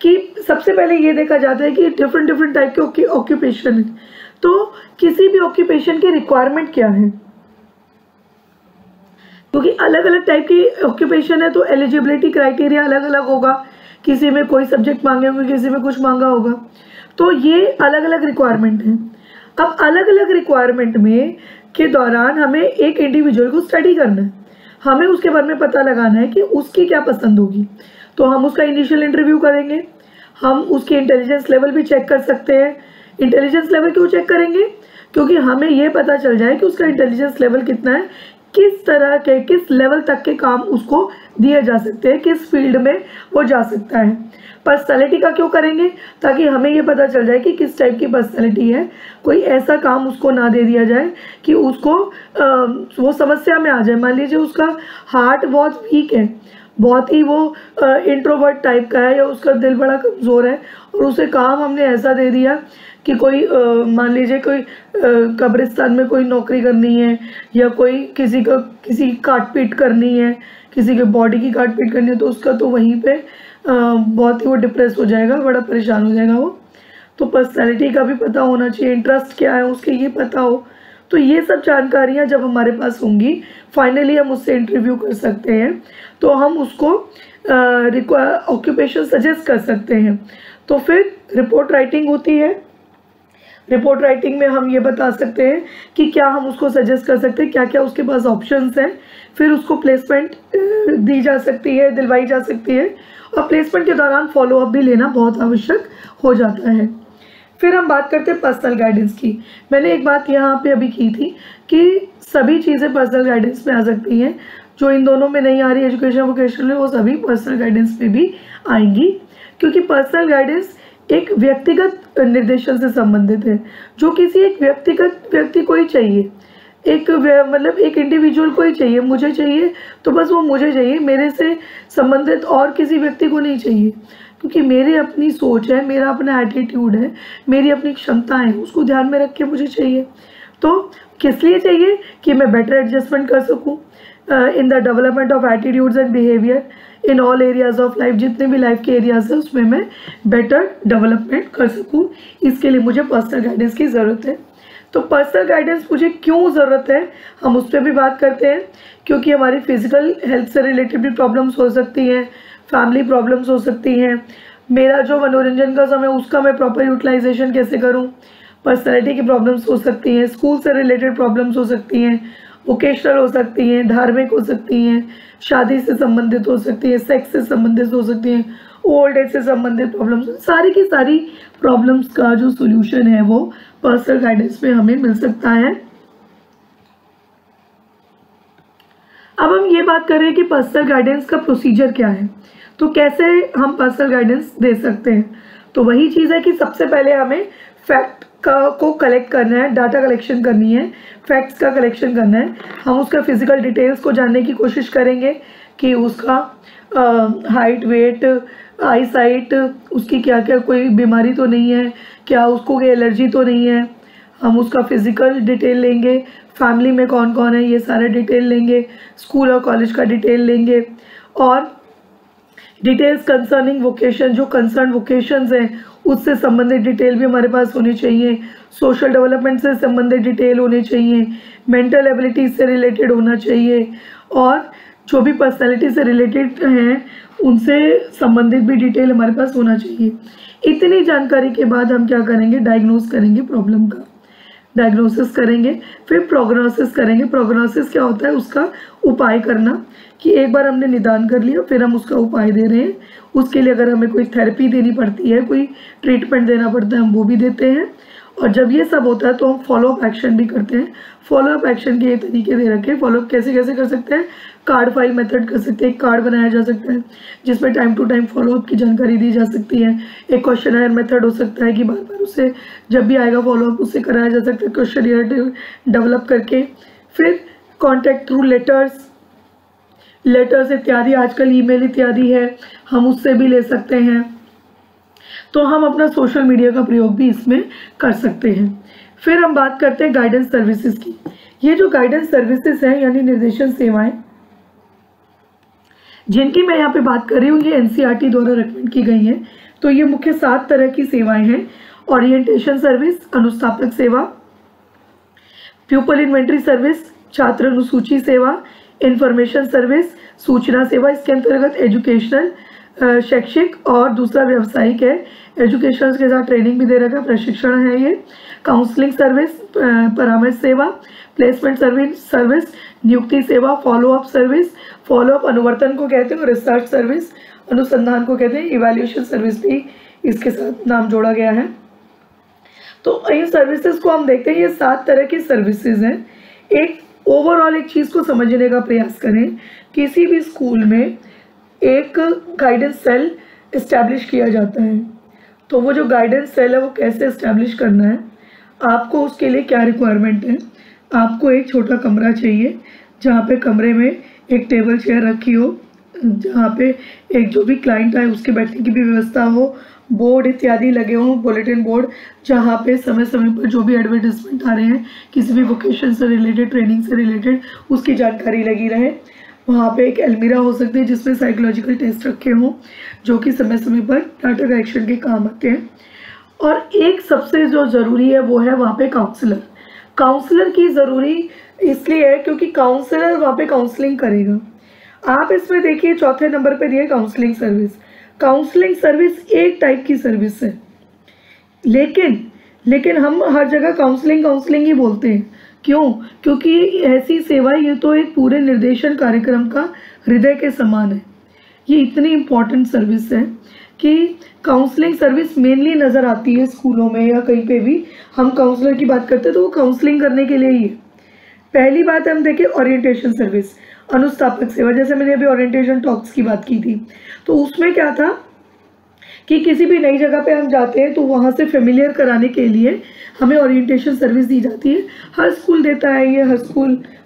कि सबसे पहले ये देखा जाता है कि डिफरेंट टाइप के ऑक्यूपेशन है, तो किसी भी ऑक्यूपेशन की रिक्वायरमेंट क्या है, क्योंकि अलग अलग टाइप की ऑक्यूपेशन है तो एलिजिबिलिटी क्राइटेरिया अलग अलग होगा, किसी में कोई सब्जेक्ट मांगे होंगे, किसी में कुछ मांगा होगा, तो ये अलग अलग रिक्वायरमेंट है। अब अलग अलग रिक्वायरमेंट में के दौरान हमें एक इंडिविजुअल को स्टडी करना है, हमें उसके बारे में पता लगाना है कि उसकी क्या पसंद होगी। तो हम उसका इनिशियल इंटरव्यू करेंगे, हम उसकी इंटेलिजेंस लेवल भी चेक कर सकते हैं। इंटेलिजेंस लेवल क्यों चेक करेंगे? क्योंकि हमें ये पता चल जाए कि उसका इंटेलिजेंस लेवल कितना है, किस तरह के किस लेवल तक के काम उसको दिए जा सकते हैं, किस फील्ड में वो जा सकता है। पर्सनैलिटी का क्यों करेंगे? ताकि हमें ये पता चल जाए कि किस टाइप की पर्सनैलिटी है, कोई ऐसा काम उसको ना दे दिया जाए कि उसको वो समस्या में आ जाए। मान लीजिए उसका हार्ट बहुत वीक है, बहुत ही वो इंट्रोवर्ट टाइप का है, या उसका दिल बड़ा कमज़ोर है और उसे काम हमने ऐसा दे दिया कि कोई मान लीजिए कोई कब्रिस्तान में कोई नौकरी करनी है, या कोई किसी की काट पीट करनी है, किसी के बॉडी की काट पीट करनी है, तो उसका तो वहीं पे बहुत ही वो डिप्रेस हो जाएगा, बड़ा परेशान हो जाएगा वो। तो पर्सनैलिटी का भी पता होना चाहिए, इंटरेस्ट क्या है उसके ये पता हो। तो ये सब जानकारियाँ जब हमारे पास होंगी, फाइनली हम उससे इंटरव्यू कर सकते हैं, तो हम उसको ऑक्यूपेशन सजेस्ट कर सकते हैं। तो फिर रिपोर्ट राइटिंग होती है। रिपोर्ट राइटिंग में हम ये बता सकते हैं कि क्या हम उसको सजेस्ट कर सकते हैं, क्या क्या उसके पास ऑप्शंस हैं। फिर उसको प्लेसमेंट दी जा सकती है, दिलवाई जा सकती है, और प्लेसमेंट के दौरान फॉलोअप भी लेना बहुत आवश्यक हो जाता है। फिर हम बात करते हैं पर्सनल गाइडेंस की। मैंने एक बात यहाँ पे अभी की थी कि सभी चीज़ें पर्सनल गाइडेंस में आ सकती हैं, जो इन दोनों में नहीं आ रही, एजुकेशन वोकेशनल, वो सभी पर्सनल गाइडेंस में भी आएंगी, क्योंकि पर्सनल गाइडेंस एक व्यक्तिगत निर्देशन से संबंधित है, जो किसी एक व्यक्ति को ही चाहिए, एक मतलब एक इंडिविजुअल को ही चाहिए। मुझे चाहिए तो बस वो मुझे चाहिए, मेरे से संबंधित और किसी व्यक्ति को नहीं चाहिए, क्योंकि मेरी अपनी सोच है, मेरा अपना एटीट्यूड है, मेरी अपनी क्षमताएं हैं, उसको ध्यान में रख के मुझे चाहिए। तो किस लिए चाहिए? कि मैं बेटर एडजस्टमेंट कर सकूँ in the development of attitudes and behaviour in all areas of life. जितने भी लाइफ के एरियाज है उसमें मैं बेटर डेवलपमेंट कर सकूँ, इसके लिए मुझे पर्सनल गाइडेंस की ज़रूरत है। तो पर्सनल गाइडेंस मुझे क्यों ज़रूरत है, हम उस पर भी बात करते हैं। क्योंकि हमारी फिजिकल हेल्थ से रिलेटेड भी प्रॉब्लम्स हो सकती हैं, फैमिली प्रॉब्लम्स हो सकती हैं, मेरा जो मनोरंजन का समय उसका मैं प्रॉपर यूटिलाइजेशन कैसे करूं, पर्सनैलिटी की प्रॉब्लम्स हो सकती हैं, स्कूल से रिलेटेड प्रॉब्लम्स हो सकती हैं, वोकेशनल हो सकती हैं, धार्मिक हो सकती हैं, शादी से संबंधित हो सकती है, सेक्स से संबंधित हो सकती हैं, ओल्ड एज से संबंधित प्रॉब्लम्स, सारी की सारी प्रॉब्लम्स का जो सोल्यूशन है वो पर्सनल गाइडेंस में हमें मिल सकता है। अब हम ये बात कर रहे हैं कि पर्सनल गाइडेंस का प्रोसीजर क्या है, तो कैसे हम पर्सनल गाइडेंस दे सकते हैं। तो वही चीज़ है कि सबसे पहले हमें फैक्ट को कलेक्ट करना है, डाटा कलेक्शन करनी है, फैक्ट्स का कलेक्शन करना है। हम उसका फिजिकल डिटेल्स को जानने की कोशिश करेंगे कि उसका हाइट, वेट, आई साइट, उसकी क्या क्या कोई बीमारी तो नहीं है, क्या उसको कोई एलर्जी तो नहीं है। हम उसका फिजिकल डिटेल लेंगे, फैमिली में कौन कौन है ये सारा डिटेल लेंगे, स्कूल और कॉलेज का डिटेल लेंगे, और डिटेल्स कंसर्निंग वोकेशन, जो कंसर्न वोकेशंस हैं उससे संबंधित डिटेल भी हमारे पास होनी चाहिए, सोशल डेवलपमेंट से संबंधित डिटेल होनी चाहिए, मेंटल एबिलिटीज से रिलेटेड होना चाहिए, और जो भी पर्सनैलिटी से रिलेटेड हैं उनसे संबंधित भी डिटेल हमारे पास होना चाहिए। इतनी जानकारी के बाद हम क्या करेंगे, डायग्नोस करेंगे प्रॉब्लम का, डायग्नोसिस करेंगे, फिर प्रोग्नोसिस करेंगे। प्रोग्नोसिस क्या होता है, उसका उपाय करना, कि एक बार हमने निदान कर लिया फिर हम उसका उपाय दे रहे हैं। उसके लिए अगर हमें कोई थेरेपी देनी पड़ती है, कोई ट्रीटमेंट देना पड़ता है, हम वो भी देते हैं। और जब ये सब होता है तो हम फॉलोअप एक्शन भी करते हैं। फॉलोअप एक्शन के ये तरीके दे रखे हैं। फॉलोअप कैसे कैसे कर सकते हैं, कार्ड फाइल मेथड कर सकते हैं, एक कार्ड बनाया जा सकता है जिसमें टाइम टू टाइम फॉलोअप की जानकारी दी जा सकती है। एक क्वेश्चनर मेथड हो सकता है कि बार बार उसे जब भी आएगा फॉलोअप उससे कराया जा सकता है, क्वेश्चनर डेवलप करके। फिर कॉन्टैक्ट थ्रू लेटर्स इत्यादि, आजकल ईमेल इत्यादि है, हम उससे भी ले सकते हैं। तो हम अपना सोशल मीडिया का प्रयोग भी इसमें कर सकते हैं। फिर हम बात करते हैं गाइडेंस सर्विसेज की। ये जो गाइडेंस सर्विसेज हैं यानी निर्देशन सेवाएं जिनकी मैं यहाँ पे बात कर रही हूँ, ये एनसीईआरटी द्वारा रिकमेंड की गई हैं। तो ये मुख्य 7 तरह की सेवाएं हैं। ओरिएंटेशन सर्विस, अनुस्थापक सेवा, प्यूपल इन्वेंट्री सर्विस, छात्र अनुसूची सेवा, इंफॉर्मेशन सर्विस, सूचना सेवा, इसके अंतर्गत एजुकेशनल शैक्षिक और दूसरा व्यावसायिक है। एजुकेशन के साथ ट्रेनिंग भी दे रखा है, प्रशिक्षण है ये। काउंसलिंग सर्विस, परामर्श सेवा, प्लेसमेंट सर्विस, नियुक्ति सेवा, फॉलोअप सर्विस, फॉलोअप अनुवर्तन को कहते हैं, और रिसर्च सर्विस अनुसंधान को कहते हैं। इवैल्यूएशन सर्विस भी इसके साथ नाम जोड़ा गया है। तो इन सर्विसेज को हम देखते हैं, ये 7 तरह की सर्विसेज हैं। एक ओवरऑल एक चीज़ को समझने का प्रयास करें। किसी भी स्कूल में एक गाइडेंस सेल इस्टेब्लिश किया जाता है, तो वो जो गाइडेंस सेल है वो कैसे इस्टेब्लिश करना है, आपको उसके लिए क्या रिक्वायरमेंट है। आपको एक छोटा कमरा चाहिए जहाँ पे कमरे में एक टेबल चेयर रखी हो, जहाँ पे एक जो भी क्लाइंट आए उसके बैठने की भी व्यवस्था हो, बोर्ड इत्यादि लगे हों, बुलेटिन बोर्ड, जहाँ पे समय समय पर जो भी एडवर्टाइजमेंट आ रहे हैं किसी भी वोकेशन से रिलेटेड, ट्रेनिंग से रिलेटेड, उसकी जानकारी लगी रहे। वहाँ पे एक अलमीरा हो सकती है जिसमें साइकोलॉजिकल टेस्ट रखे हों जो कि समय समय पर डाटा कलेक्शन के काम आते हैं। और एक सबसे जो ज़रूरी है वो है वहाँ पे काउंसलर की ज़रूरी इसलिए है क्योंकि काउंसलर वहाँ पे काउंसलिंग करेगा। आप इसमें देखिए चौथे नंबर पे दिए काउंसलिंग सर्विस। काउंसलिंग सर्विस एक टाइप की सर्विस है, लेकिन हम हर जगह काउंसलिंग ही बोलते हैं। क्यों? क्योंकि ऐसी सेवा ये तो एक पूरे निर्देशन कार्यक्रम का हृदय के समान है। ये इतनी इम्पॉर्टेंट सर्विस है कि काउंसलिंग सर्विस मेनली नज़र आती है स्कूलों में या कहीं पे भी हम काउंसलर की बात करते हैं तो वो काउंसलिंग करने के लिए ही है। पहली बात हम देखें ओरिएंटेशन सर्विस, अनुस्थापक सेवा। जैसे मैंने अभी ओरिएंटेशन टॉक्स की बात की थी, तो उसमें क्या था कि किसी भी नई जगह पे हम जाते हैं तो वहाँ से फेमिलियर कराने के लिए हमें ओरिएंटेशन सर्विस दी जाती है। हर स्कूल देता है ये,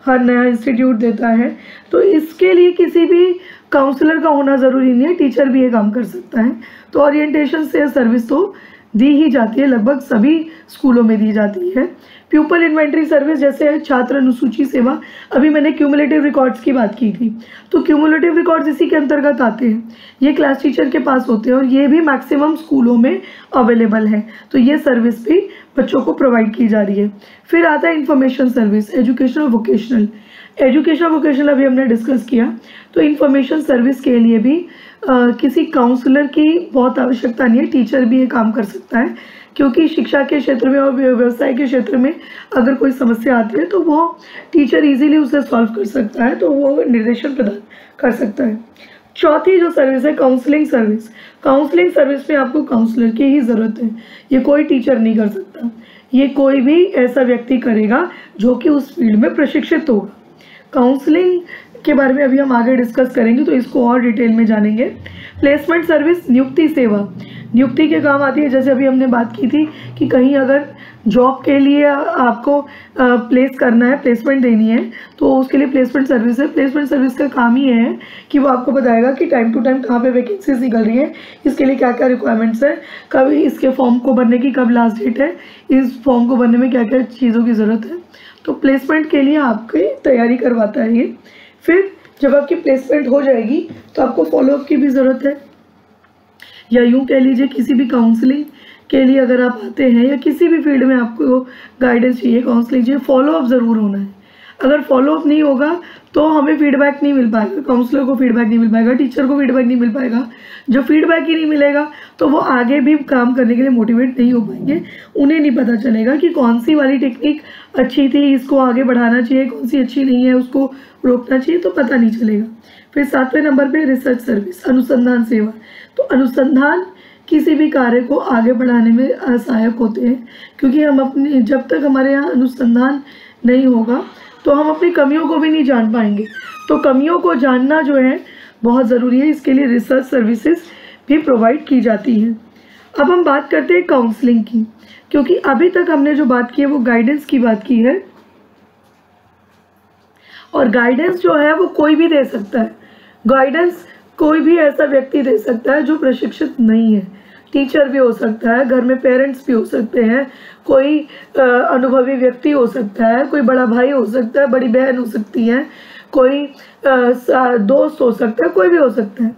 हर नया इंस्टीट्यूट देता है। तो इसके लिए किसी भी काउंसलर का होना ज़रूरी नहीं है, टीचर भी ये काम कर सकता है। तो ओरिएंटेशन से सर्विस तो दी ही जाती है, लगभग सभी स्कूलों में दी जाती है। प्यूपल इन्वेंट्री सर्विस जैसे छात्र अनुसूची सेवा, अभी मैंने क्यूमुलेटिव रिकॉर्ड्स की बात की थी, तो क्यूमुलेटिव रिकॉर्ड्स इसी के अंतर्गत आते हैं। ये क्लास टीचर के पास होते हैं और ये भी मैक्सिमम स्कूलों में अवेलेबल है, तो ये सर्विस भी बच्चों को प्रोवाइड की जा रही है। फिर आता है इंफॉर्मेशन सर्विस, एजुकेशनल वोकेशनल अभी हमने डिस्कस किया। तो इंफॉर्मेशन सर्विस के लिए भी किसी काउंसलर की बहुत आवश्यकता नहीं है, टीचर भी ये काम कर सकता है। क्योंकि शिक्षा के क्षेत्र में और व्यवसाय के क्षेत्र में अगर कोई समस्या आती है तो वो टीचर इजीली उसे सॉल्व कर सकता है, तो वो निर्देशन प्रदान कर सकता है। चौथी जो सर्विस है काउंसलिंग सर्विस में आपको काउंसलर की ही ज़रूरत है, ये कोई टीचर नहीं कर सकता, ये कोई भी ऐसा व्यक्ति करेगा जो कि उस फील्ड में प्रशिक्षित होगा। काउंसलिंग के बारे में अभी हम आगे डिस्कस करेंगे तो इसको और डिटेल में जानेंगे। प्लेसमेंट सर्विस, नियुक्ति सेवा, नियुक्ति के काम आती है। जैसे अभी हमने बात की थी कि कहीं अगर जॉब के लिए आपको प्लेस करना है, प्लेसमेंट देनी है, तो उसके लिए प्लेसमेंट सर्विस है। प्लेसमेंट सर्विस का काम ही है कि वो आपको बताएगा कि टाइम टू टाइम कहाँ पे वैकेंसीज निकल रही है, इसके लिए क्या क्या रिक्वायरमेंट्स है, कब इसके फॉर्म को भरने की कब लास्ट डेट है, इस फॉर्म को भरने में क्या क्या चीज़ों की ज़रूरत है। तो प्लेसमेंट के लिए आपकी तैयारी करवाता है ये। फिर जब आपकी प्लेसमेंट हो जाएगी तो आपको फॉलोअप की भी ज़रूरत है, या यूँ कह लीजिए किसी भी काउंसलिंग के लिए अगर आप आते हैं या किसी भी फील्ड में आपको गाइडेंस चाहिए, काउंसलिंग चाहिए, फॉलोअप ज़रूर होना है। अगर फॉलोअप नहीं होगा तो हमें फीडबैक नहीं मिल पाएगा, काउंसलर को फीडबैक नहीं मिल पाएगा, टीचर को फीडबैक नहीं मिल पाएगा। जो फीडबैक ही नहीं मिलेगा तो वो आगे भी काम करने के लिए मोटिवेट नहीं हो पाएंगे, उन्हें नहीं पता चलेगा कि कौन सी वाली टेक्निक अच्छी थी, इसको आगे बढ़ाना चाहिए, कौन सी अच्छी नहीं है उसको रोकना चाहिए, तो पता नहीं चलेगा। फिर 7वें नंबर पे रिसर्च सर्विस, अनुसंधान सेवा। तो अनुसंधान किसी भी कार्य को आगे बढ़ाने में सहायक होते हैं, क्योंकि हम अपने जब तक हमारे यहाँ अनुसंधान नहीं होगा तो हम अपनी कमियों को भी नहीं जान पाएंगे। तो कमियों को जानना जो है बहुत ज़रूरी है, इसके लिए रिसर्च सर्विसेज भी प्रोवाइड की जाती हैं। अब हम बात करते हैं काउंसलिंग की, क्योंकि अभी तक हमने जो बात की है वो गाइडेंस की बात की है, और गाइडेंस जो है वो कोई भी दे सकता है। गाइडेंस कोई भी ऐसा व्यक्ति दे सकता है जो प्रशिक्षित नहीं है। टीचर भी हो सकता है, घर में पेरेंट्स भी हो सकते हैं, कोई अनुभवी व्यक्ति हो सकता है, कोई बड़ा भाई हो सकता है, बड़ी बहन हो सकती है, कोई दोस्त हो सकता है, कोई भी हो सकता है।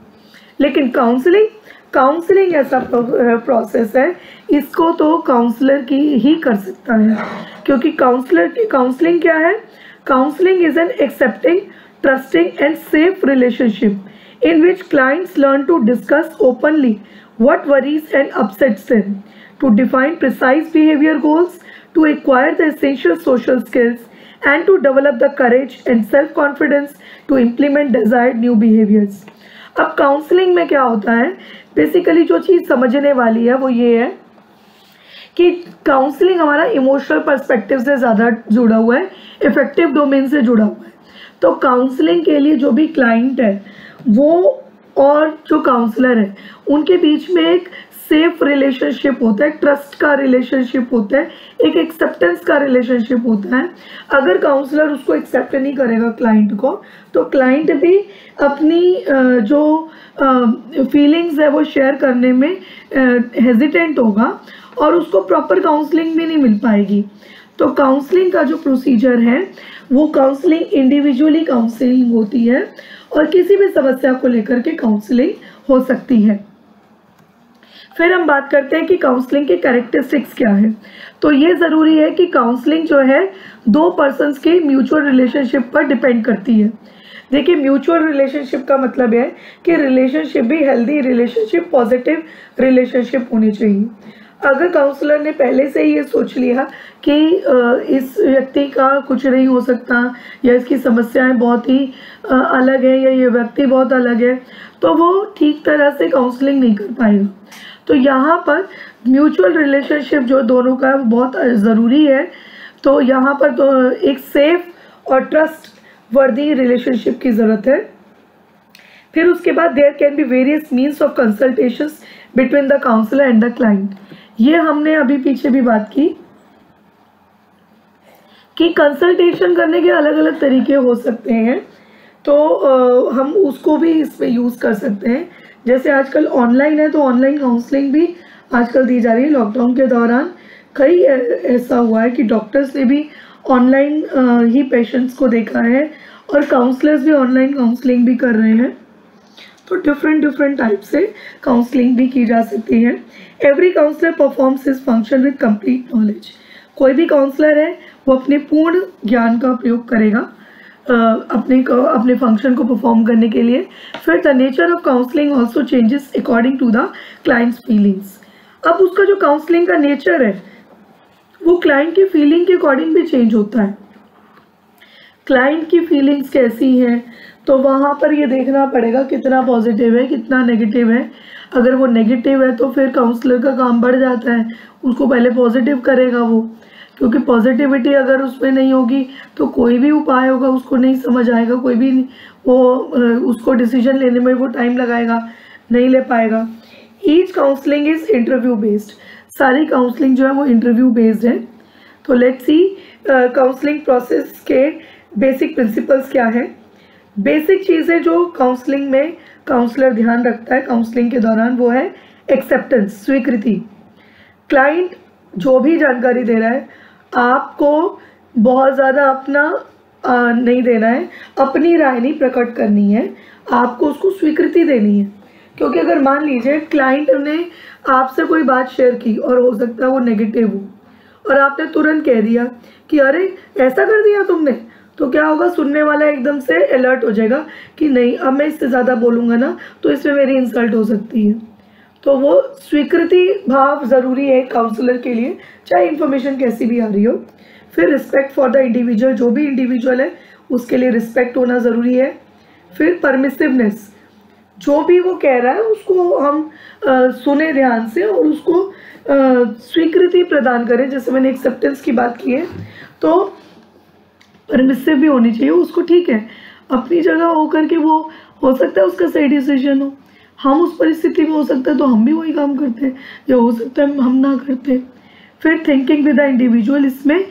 लेकिन काउंसलिंग ऐसा प्रोसेस है, इसको तो काउंसलर की ही कर सकता है, क्योंकि काउंसलिंग क्या है? Counselling is an accepting, trusting and safe relationship in which clients learn to discuss openly what worries and upsets them, to define precise behavior goals, to acquire the essential social skills, and to develop the courage and self-confidence to implement desired new behaviors. अब counselling में क्या होता है? Basically जो चीज़ समझने वाली है वो ये है कि काउंसलिंग हमारा इमोशनल पर्सपेक्टिव से ज़्यादा जुड़ा हुआ है, इफेक्टिव डोमेन से जुड़ा हुआ है। तो काउंसलिंग के लिए जो भी क्लाइंट है वो और जो काउंसलर है उनके बीच में एक सेफ रिलेशनशिप होता है, ट्रस्ट का रिलेशनशिप होता है, एक एक्सेप्टेंस का रिलेशनशिप होता है। अगर काउंसलर उसको एक्सेप्ट नहीं करेगा क्लाइंट को, तो क्लाइंट भी अपनी जो फीलिंग्स है वो शेयर करने में हेजिटेंट होगा और उसको प्रॉपर काउंसलिंग भी नहीं मिल पाएगी। तो काउंसलिंग का जो प्रोसीजर है वो काउंसलिंग इंडिविजुअली काउंसलिंग होती है और किसी भी समस्या को लेकर के काउंसलिंग हो सकती है। फिर हम बात करते हैं कि काउंसलिंग के कैरेक्टरिस्टिक्स क्या है। तो ये ज़रूरी है कि काउंसलिंग जो है दो पर्सन्स के म्यूचुअल रिलेशनशिप पर डिपेंड करती है। देखिए, म्यूचुअल रिलेशनशिप का मतलब है कि रिलेशनशिप भी हेल्दी रिलेशनशिप, पॉजिटिव रिलेशनशिप होनी चाहिए। अगर काउंसलर ने पहले से ही ये सोच लिया कि इस व्यक्ति का कुछ नहीं हो सकता या इसकी समस्याएं बहुत ही अलग है या ये व्यक्ति बहुत अलग है, तो वो ठीक तरह से काउंसलिंग नहीं कर पाएगा। तो यहाँ पर म्यूचुअल रिलेशनशिप जो दोनों का है वो बहुत ज़रूरी है। तो यहाँ पर तो एक सेफ और ट्रस्ट वर्दी रिलेशनशिप की ज़रूरत है। फिर उसके बाद there can be various means of consultations between the counsellor and the client. ये हमने अभी पीछे भी बात की कि कंसल्टेशन करने के अलग अलग तरीके हो सकते हैं, तो हम उसको भी इसमें यूज़ कर सकते हैं। जैसे आजकल ऑनलाइन है तो ऑनलाइन काउंसलिंग भी आजकल दी जा रही है। लॉकडाउन के दौरान कई ऐसा हुआ है कि डॉक्टर्स ने भी ऑनलाइन ही पेशेंट्स को देखा है और काउंसलर्स भी ऑनलाइन काउंसलिंग भी कर रहे हैं। तो डिफरेंट टाइप से काउंसलिंग भी की जा सकती है। Every counsellor performs his function with complete knowledge. कोई भी काउंसलर है वो अपने पूर्ण ज्ञान का प्रयोग करेगा अपने फंक्शन को परफॉर्म करने के लिए। फिर the nature of counselling also changes according to the client's feelings. अब उसका जो काउंसलिंग का नेचर है वो क्लाइंट की फीलिंग के अकॉर्डिंग भी चेंज होता है। क्लाइंट की फीलिंग्स कैसी हैं, तो वहाँ पर ये देखना पड़ेगा कितना पॉजिटिव है, कितना नेगेटिव है। अगर वो नेगेटिव है तो फिर काउंसलर का काम बढ़ जाता है, उसको पहले पॉजिटिव करेगा वो, क्योंकि पॉजिटिविटी अगर उसमें नहीं होगी तो कोई भी उपाय होगा उसको नहीं समझ आएगा, कोई भी वो उसको डिसीजन लेने में वो टाइम लगाएगा, नहीं ले पाएगा। Each counselling is interview based. सारी काउंसलिंग जो है वो इंटरव्यू बेस्ड है। तो लेट्स सी काउंसलिंग प्रोसेस के बेसिक प्रिंसिपल्स क्या है। बेसिक चीज़ें जो काउंसलिंग में काउंसलर ध्यान रखता है काउंसलिंग के दौरान वो है एक्सेप्टेंस, स्वीकृति। क्लाइंट जो भी जानकारी दे रहा है आपको बहुत ज़्यादा अपना नहीं देना है, अपनी राय नहीं प्रकट करनी है, आपको उसको स्वीकृति देनी है। क्योंकि अगर मान लीजिए क्लाइंट ने आपसे कोई बात शेयर की और हो सकता है वो नेगेटिव हो और आपने तुरंत कह दिया कि अरे ऐसा कर दिया तुमने, तो क्या होगा, सुनने वाला एकदम से अलर्ट हो जाएगा कि नहीं अब मैं इससे ज़्यादा बोलूँगा ना तो इसमें मेरी इंसल्ट हो सकती है। तो वो स्वीकृति भाव ज़रूरी है काउंसलर के लिए, चाहे इन्फॉर्मेशन कैसी भी आ रही हो। फिर रिस्पेक्ट फॉर द इंडिविजुअल, जो भी इंडिविजुअल है उसके लिए रिस्पेक्ट होना ज़रूरी है। फिर परमिसिवनेस, जो भी वो कह रहा है उसको हम सुने ध्यान से और उसको स्वीकृति प्रदान करें। जैसे मैंने एक्सेप्टेंस की बात की है तो परमिसिव भी होनी चाहिए उसको, ठीक है अपनी जगह होकर के वो हो सकता है उसका सही डिसीजन हो, हम उस परिस्थिति में हो सकता है तो हम भी वही काम करते हैं, या हो सकता है हम ना करते। फिर थिंकिंग विद द इंडिविजुअल, इसमें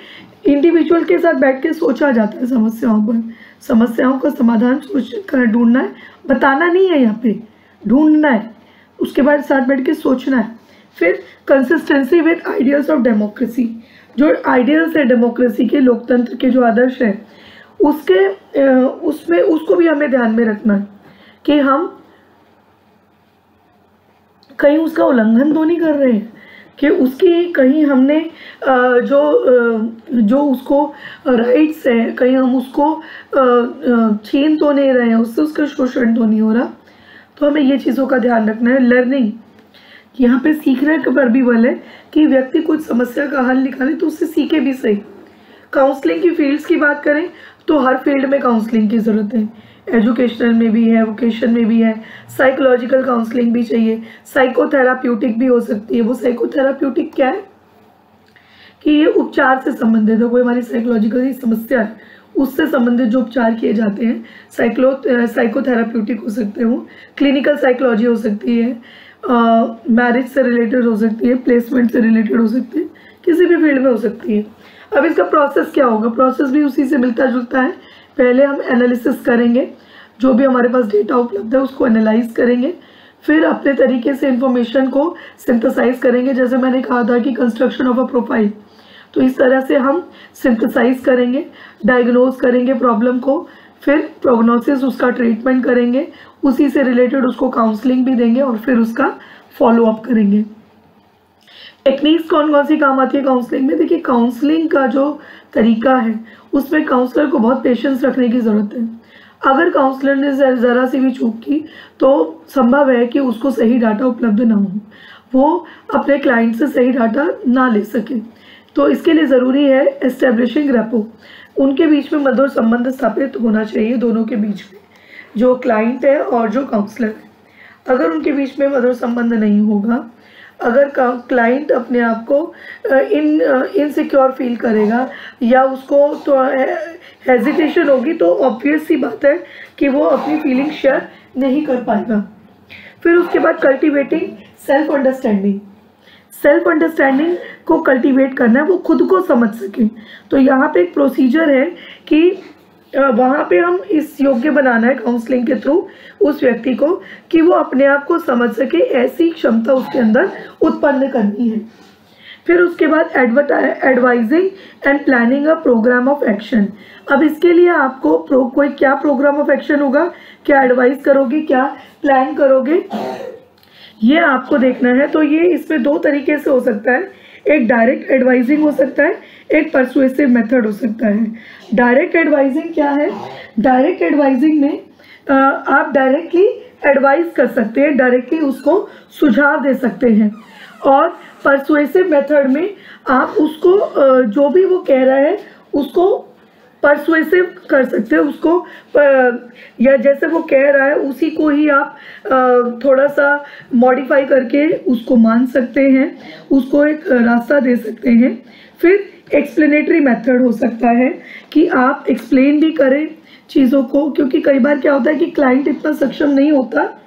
इंडिविजुअल के साथ बैठ के सोचा जाता है समस्याओं पर, समस्याओं का समाधान सोच कर ढूंढना है, बताना नहीं है, यहाँ पे ढूंढना है। उसके बाद साथ बैठ के सोचना है। फिर consistency with ideals of democracy, जो आइडियल्स है डेमोक्रेसी के, लोकतंत्र के जो आदर्श है उसके उसमें उसको भी हमें ध्यान में रखना है कि हम कहीं उसका उल्लंघन तो नहीं कर रहे हैं, कि उसकी कहीं हमने जो उसको राइट्स है कहीं हम उसको छीन तो नहीं रहे हैं, उससे उसका शोषण तो नहीं हो रहा। तो हमें ये चीज़ों का ध्यान रखना है। लर्निंग, यहाँ पे सीखने पर भी बल है कि व्यक्ति कुछ समस्या का हल निकाले तो उससे सीखे भी सही। काउंसलिंग की फील्ड्स की बात करें तो हर फील्ड में काउंसलिंग की ज़रूरत है। एजुकेशनल में भी है, वोकेशन में भी है, साइकोलॉजिकल काउंसलिंग भी चाहिए, साइकोथेराप्यूटिक भी हो सकती है। वो साइकोथेराप्यूटिक क्या है कि ये उपचार से संबंधित है, कोई हमारी साइकोलॉजिकल समस्या है उससे संबंधित जो उपचार किए जाते हैं साइकोथेराप्यूटिक हो सकते हैं। वो क्लिनिकल साइकोलॉजी हो सकती है, मैरिज से रिलेटेड हो सकती है, प्लेसमेंट से रिलेटेड हो सकती है, किसी भी फील्ड में हो सकती है। अब इसका प्रोसेस क्या होगा, प्रोसेस भी उसी से मिलता जुलता है। पहले हम एनालिसिस करेंगे, जो भी हमारे पास डेटा उपलब्ध है उसको एनालाइज करेंगे, फिर अपने तरीके से इंफॉर्मेशन को सिंथेसाइज करेंगे। जैसे मैंने कहा था कि कंस्ट्रक्शन ऑफ अ प्रोफाइल, तो इस तरह से हम सिंथेसाइज करेंगे, डायग्नोज करेंगे प्रॉब्लम को, फिर प्रोग्नोसिस, उसका ट्रीटमेंट करेंगे, उसी से रिलेटेड उसको काउंसलिंग भी देंगे और फिर उसका फॉलो अप करेंगे। टेक्निक्स कौन कौन सी काम आती है काउंसलिंग में? देखिए, काउंसलिंग का जो तरीका है उसमें काउंसलर को बहुत पेशेंस रखने की ज़रूरत है। अगर काउंसलर ने ज़रा सी भी चूक की तो संभव है कि उसको सही डाटा उपलब्ध ना हो, वो अपने क्लाइंट से सही डाटा ना ले सके। तो इसके लिए ज़रूरी है एस्टेब्लिशिंग रेपो, उनके बीच में मधुर संबंध स्थापित होना चाहिए, दोनों के बीच में, जो क्लाइंट है और जो काउंसलर है। अगर उनके बीच में मधुर संबंध नहीं होगा, अगर क्लाइंट अपने आप को इनसिक्योर फील करेगा या उसको तो हेजिटेशन होगी, तो ऑब्वियस सी बात है कि वो अपनी फीलिंग शेयर नहीं कर पाएगा। फिर उसके बाद cultivating self understanding, self understanding को कल्टीवेट करना है, वो खुद को समझ सके। तो यहाँ पे एक प्रोसीजर है कि वहाँ पे हम इस योग्य बनाना है काउंसलिंग के थ्रू उस व्यक्ति को कि वो अपने आप को समझ सके, ऐसी क्षमता उसके अंदर उत्पन्न करनी है। फिर उसके बाद advising and planning a programme of action. अब इसके लिए आपको कोई क्या प्रोग्राम ऑफ एक्शन होगा, क्या एडवाइस करोगे, क्या प्लान करोगे, ये आपको देखना है। तो ये इसमें दो तरीके से हो सकता है, एक डायरेक्ट एडवाइजिंग हो सकता है, एक परसुएसिव मेथड हो सकता है। डायरेक्ट एडवाइजिंग क्या है? डायरेक्ट एडवाइजिंग में आप डायरेक्टली एडवाइस कर सकते हैं, डायरेक्टली उसको सुझाव दे सकते हैं। और परसुएसिव मेथड में आप उसको जो भी वो कह रहा है उसको परसुएसिव कर सकते हैं, उसको या जैसे वो कह रहा है उसी को ही आप थोड़ा सा मॉडिफाई करके उसको मान सकते हैं, उसको एक रास्ता दे सकते हैं। फिर एक्सप्लेनेटरी मेथड हो सकता है कि आप एक्सप्लेन भी करें चीज़ों को, क्योंकि कई बार क्या होता है कि क्लाइंट इतना सक्षम नहीं होता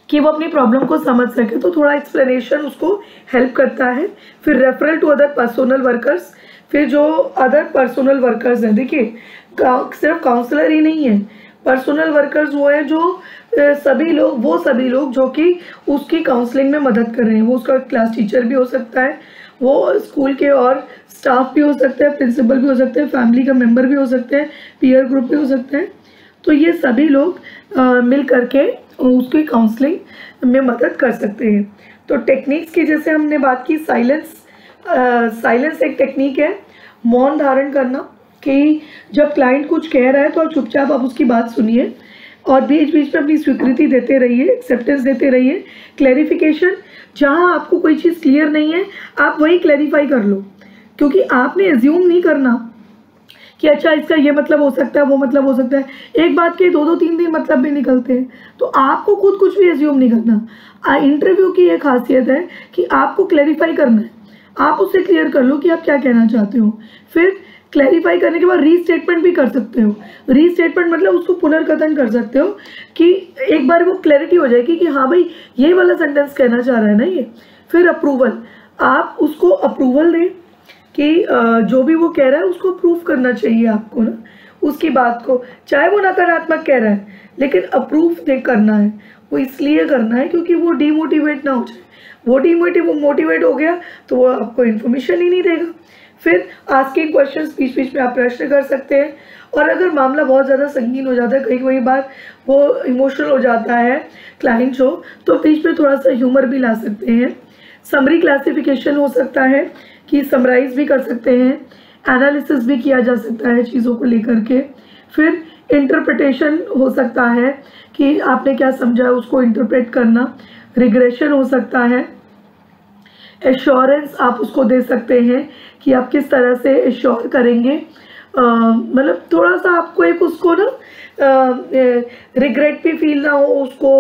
कि वो अपनी प्रॉब्लम को समझ सके, तो थोड़ा एक्सप्लेनेशन उसको हेल्प करता है। फिर referral to other personal workers, फिर जो अदर पर्सोनल वर्कर्स हैं, देखिए सिर्फ काउंसलर ही नहीं है, पर्सोनल वर्कर्स वो है जो सभी लोग जो कि उसकी काउंसलिंग में मदद कर रहे हैं। वो उसका क्लास टीचर भी हो सकता है, वो स्कूल के और स्टाफ भी हो सकते हैं, प्रिंसिपल भी हो सकते हैं, फैमिली का मेंबर भी हो सकते हैं, पीयर ग्रुप भी हो सकते हैं। तो ये सभी लोग मिल करके उसकी काउंसलिंग में मदद कर सकते हैं। तो टेक्निक्स की जैसे हमने बात की, साइलेंस एक टेक्निक है, मौन धारण करना, कि जब क्लाइंट कुछ कह रहा है तो चुपचाप आप उसकी बात सुनिए और बीच बीच में अपनी स्वीकृति देते रहिए, एक्सेप्टेंस देते रहिए। क्लैरिफिकेशन, जहाँ आपको कोई चीज़ क्लियर नहीं है आप वही क्लैरिफाई कर लो, क्योंकि आपने एज्यूम नहीं करना कि अच्छा इसका ये मतलब हो सकता है, वो मतलब हो सकता है। एक बात के दो तीन मतलब भी निकलते हैं, तो आपको खुद कुछ भी एज्यूम नहीं करना। इंटरव्यू की एक खासियत है कि आपको क्लैरिफाई करना है, आप उससे क्लियर कर लो कि आप क्या कहना चाहते हो। फिर क्लैरिफाई करने के बाद रीस्टेटमेंट भी कर सकते हो। रीस्टेटमेंट मतलब उसको पुनर्कथन कर सकते हो कि एक बार वो क्लैरिटी हो जाएगी कि हाँ भाई ये वाला सेंटेंस कहना चाह रहा है ना ये। फिर अप्रूवल, आप उसको अप्रूवल दें कि जो भी वो कह रहा है उसको अप्रूव करना चाहिए आपको ना, उसकी बात को, चाहे वो नकारात्मक कह रहा है लेकिन अप्रूव देख करना है। वो इसलिए करना है क्योंकि वो डीमोटिवेट ना हो जाए। वो मोटिवेट हो गया तो वो आपको इन्फॉर्मेशन ही नहीं देगा। फिर आस्किंग क्वेश्चंस, बीच बीच में आप प्रश्न कर सकते हैं। और अगर मामला बहुत ज़्यादा संगीन हो जाता है, कई बार वो इमोशनल हो जाता है क्लाइंट हो, तो बीच में थोड़ा सा ह्यूमर भी ला सकते हैं। समरी क्लासिफिकेशन हो सकता है कि समराइज भी कर सकते हैं, एनालिसिस भी किया जा सकता है चीज़ों को लेकर के। फिर इंटरप्रिटेशन हो सकता है कि आपने क्या समझा उसको इंटरप्रेट करना। रिग्रेशन हो सकता है। एश्योरेंस आप उसको दे सकते हैं कि आप किस तरह से एश्योर करेंगे, मतलब थोड़ा सा आपको एक उसको ना रिग्रेट भी फील ना हो, उसको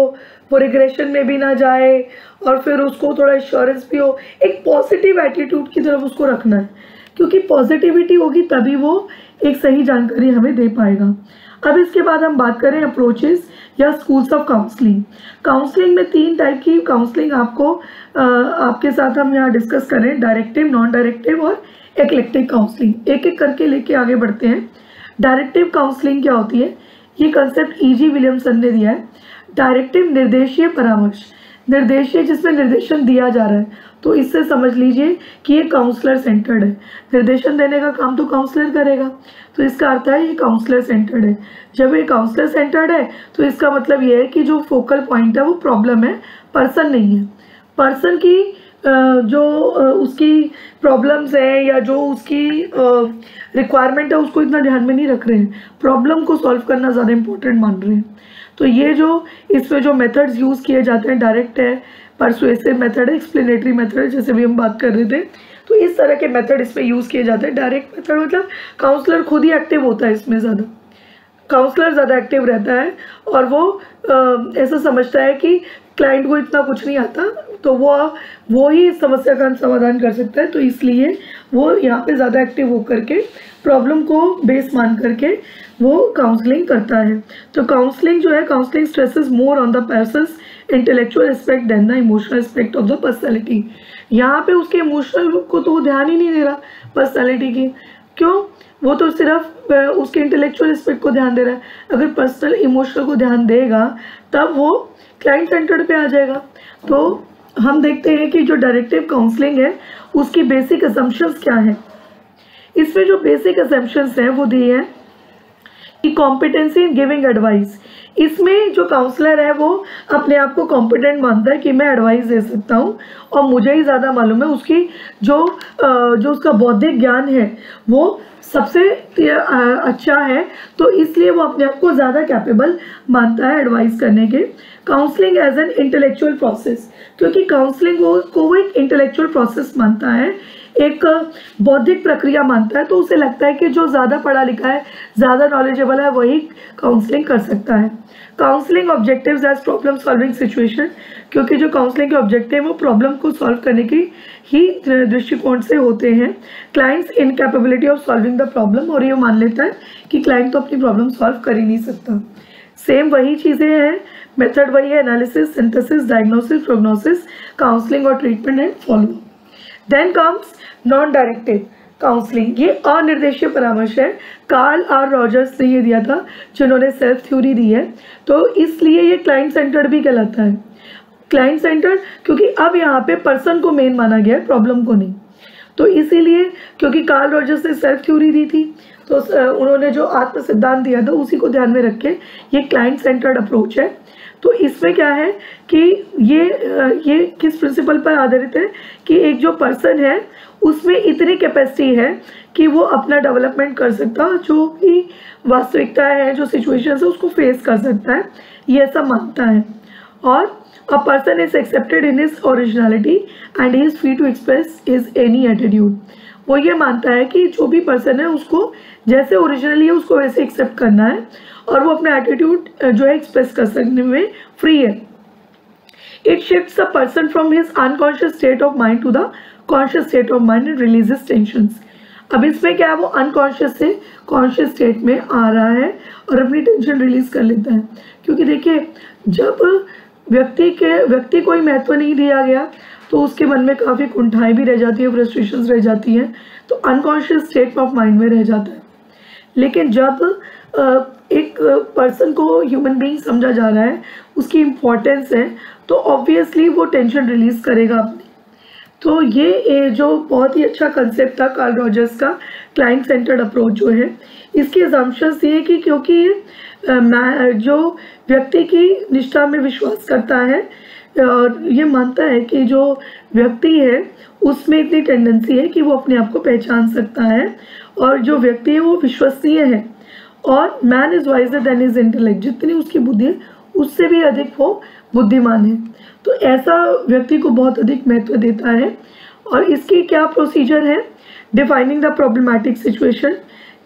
वो रिग्रेशन में भी ना जाए, और फिर उसको थोड़ा एश्योरेंस भी हो। एक पॉजिटिव एटीट्यूड की तरफ उसको रखना है, क्योंकि पॉजिटिविटी होगी तभी वो एक सही जानकारी हमें दे पाएगा। अब इसके बाद हम बात करें अप्रोचेस या स्कूल्स ऑफ काउंसलिंग। काउंसलिंग में 3 टाइप की काउंसलिंग आपके साथ हम यहाँ डिस्कस करें, डायरेक्टिव, नॉन डायरेक्टिव और एक्लेक्टिव काउंसलिंग। एक एक करके लेके आगे बढ़ते हैं। डायरेक्टिव काउंसलिंग क्या होती है, ये कंसेप्ट E.G. विलियमसन ने दिया है। डायरेक्टिव निर्देशीय परामर्श, निर्देशीय जिसमें निर्देशन दिया जा रहा है, तो इससे समझ लीजिए कि ये काउंसलर सेंटर्ड है। निर्देशन देने का काम तो काउंसलर करेगा, तो इसका अर्थ है ये काउंसलर सेंटर्ड है। जब ये काउंसलर सेंटर्ड है तो इसका मतलब ये है कि जो फोकल पॉइंट है वो प्रॉब्लम है, पर्सन नहीं है। पर्सन की जो उसकी प्रॉब्लम्स हैं या जो उसकी रिक्वायरमेंट है उसको इतना ध्यान में नहीं रख रहे हैं, प्रॉब्लम को सॉल्व करना ज़्यादा इंपॉर्टेंट मान रहे हैं। तो ये जो इसमें जो मेथड्स यूज़ किए जाते हैं, डायरेक्ट है, परसुएसिव मेथड है, एक्सप्लेनेटरी मेथड है, जैसे भी हम बात कर रहे थे, तो इस तरह के मेथड इसमें यूज़ किए जाते हैं। डायरेक्ट मेथड मतलब काउंसलर खुद ही एक्टिव होता है, इसमें ज़्यादा काउंसलर ज़्यादा एक्टिव रहता है और वो ऐसा समझता है कि क्लाइंट को इतना कुछ नहीं आता, तो वो ही इस समस्या का समाधान कर सकता है, तो इसलिए वो यहाँ पे ज़्यादा एक्टिव होकर के प्रॉब्लम को बेस मान करके वो काउंसलिंग करता है। तो काउंसलिंग जो है, counselling stresses more on the person's intellectual aspect than the emotional aspect of the personality. यहाँ पे उसके इमोशनल को तो वो ध्यान ही नहीं दे रहा पर्सनैलिटी की, क्यों, वो तो सिर्फ उसके इंटेलेक्चुअल एस्पेक्ट को ध्यान दे रहा है। अगर पर्सनल इमोशनल को ध्यान देगा तब वो क्लाइंट सेंटर्ड पे आ जाएगा। तो हम देखते हैं कि जो डायरेक्टिव काउंसलिंग है उसकी बेसिक असम्पशंस क्या है। इसमें जो बेसिक असम्पशंस हैं वो दिए हैं कि कॉम्पिटेंसी इन गिविंग एडवाइस। इसमें जो काउंसलर है वो अपने आप को कॉम्पिटेंट मानता है कि मैं एडवाइस दे सकता हूँ और मुझे ही ज़्यादा मालूम है, उसकी जो उसका बौद्धिक ज्ञान है वो सबसे अच्छा है, तो इसलिए वो अपने आप को ज़्यादा कैपेबल मानता है एडवाइस करने के। Counselling as an intellectual process, क्योंकि काउंसलिंग को वो एक इंटेलेक्चुअल प्रोसेस मानता है, एक बौद्धिक प्रक्रिया मानता है, तो उसे लगता है कि जो ज़्यादा पढ़ा लिखा है, ज़्यादा नॉलेजेबल है, वही काउंसलिंग कर सकता है। Counselling objectives as problem solving situation, क्योंकि जो काउंसलिंग के ऑब्जेक्टिव है वो प्रॉब्लम को सॉल्व करने की ही दृष्टिकोण से होते हैं। Clients incapability of solving the problem, और ये मान लेता है कि क्लाइंट तो अपनी प्रॉब्लम सॉल्व कर ही नहीं सकता। सेम वही चीज़ें हैं, मेथड वही है, analysis, synthesis, diagnosis, prognosis, counselling और treatment and follow. Then comes non directive counselling, ये अनिर्देशीय परामर्श है। कार्ल आर रॉजर्स ने ये दिया था, जिन्होंने सेल्फ थ्योरी दी है, तो इसलिए ये क्लाइंट सेंटर्ड भी कहलाता है। क्लाइंट सेंटर्ड क्योंकि अब यहाँ पे पर्सन को मेन माना गया है, प्रॉब्लम को नहीं। तो इसीलिए क्योंकि कार्ल रॉजर्स ने सेल्फ थ्योरी दी थी, तो उन्होंने जो आत्म सिद्धांत दिया था उसी को ध्यान में रख के ये क्लाइंट सेंटर्ड अप्रोच है। तो इसमें क्या है कि ये किस प्रिंसिपल पर आधारित है कि एक जो पर्सन है उसमें इतनी कैपेसिटी है कि वो अपना डेवलपमेंट कर सकता है, जो भी वास्तविकता है, जो सिचुएशन है उसको फेस कर सकता है, ये ऐसा मानता है। और a person is accepted in his originality and he is free to express his any attitude. वो ये मानता है कि जो भी पर्सन है उसको जैसे ओरिजिनली है उसको वैसे एक्सेप्ट करना है और वो अपना एटीट्यूड जो है एक्सप्रेस कर सकने में फ्री है। It shifts the person from his unconscious state of mind to the conscious state of mind and releases tensions. अब इसमें क्या है, वो अनकॉन्शियस से कॉन्शियस स्टेट में आ रहा है और अपनी टेंशन रिलीज कर लेता है। क्योंकि देखिए, जब व्यक्ति को ही महत्व नहीं दिया गया तो उसके मन में काफ़ी कुंठाएं भी रह जाती है, फ्रस्ट्रेशंस रह जाती हैं, तो अनकॉन्शियस स्टेट ऑफ माइंड में रह जाता है। लेकिन जब एक पर्सन को ह्यूमन बीइंग समझा जा रहा है, उसकी इम्पोर्टेंस है, तो ऑब्वियसली वो टेंशन रिलीज़ करेगा अपनी। तो ये जो बहुत ही अच्छा कंसेप्ट था कार्ल रॉजर्स का, क्लाइंट सेंटर्ड अप्रोच जो है, इसकी अजम्पशंस ये कि क्योंकि जो व्यक्ति की निष्ठा में विश्वास करता है और ये मानता है कि जो व्यक्ति है उसमें इतनी टेंडेंसी है कि वो अपने आप को पहचान सकता है, और जो व्यक्ति है वो विश्वसनीय है, और man is visor then is intellect, जितनी उसकी बुद्धि है उससे भी अधिक वो बुद्धिमान है। तो ऐसा व्यक्ति को बहुत अधिक महत्व देता है। और इसकी क्या प्रोसीजर है? डिफाइनिंग द प्रॉब्लमैटिक सिचुएशन,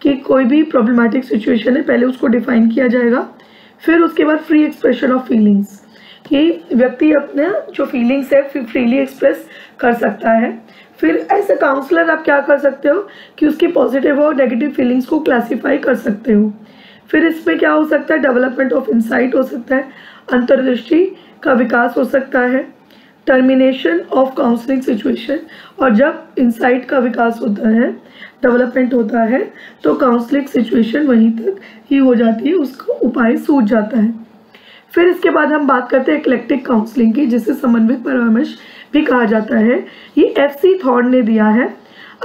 कि कोई भी प्रॉब्लमैटिक सिचुएशन है पहले उसको डिफाइन किया जाएगा, फिर उसके बाद फ्री एक्सप्रेशन ऑफ फीलिंग्स, कि व्यक्ति अपने जो फीलिंग्स है फ्रीली एक्सप्रेस कर सकता है। फिर एज ए काउंसलर आप क्या कर सकते हो कि उसकी पॉजिटिव और नेगेटिव फीलिंग्स को क्लासीफाई कर सकते हो। फिर इसमें क्या हो सकता है? डेवलपमेंट ऑफ इंसाइट हो सकता है, अंतर्दृष्टि का विकास हो सकता है, टर्मिनेशन ऑफ काउंसलिंग सिचुएशन, और जब इंसाइट का विकास होता है, डेवलपमेंट होता है, तो काउंसलिंग सिचुएशन वहीं तक ही हो जाती है, उसका उपाय सूझ जाता है। फिर इसके बाद हम बात करते हैं इक्लेक्टिक काउंसलिंग की, जिसे समन्वित परामर्श भी कहा जाता है। ये FC थॉर्न ने दिया है।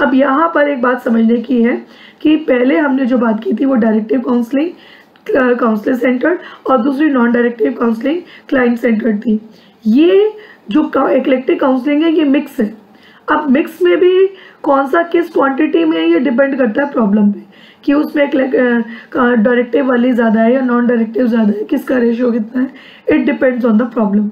अब यहाँ पर एक बात समझने की है कि पहले हमने जो बात की थी वो डायरेक्टिव काउंसलिंग काउंसलर सेंटर्ड, और दूसरी non directive counselling client centred थी। ये जो इक्लेक्टिक काउंसलिंग है ये मिक्स है। अब मिक्स में भी कौन सा किस क्वांटिटी में है ये डिपेंड करता है प्रॉब्लम पे, कि उसमें डायरेक्टिव वाली ज़्यादा है या नॉन डायरेक्टिव ज़्यादा है, किसका रेशियो कितना है, it depends on the problem.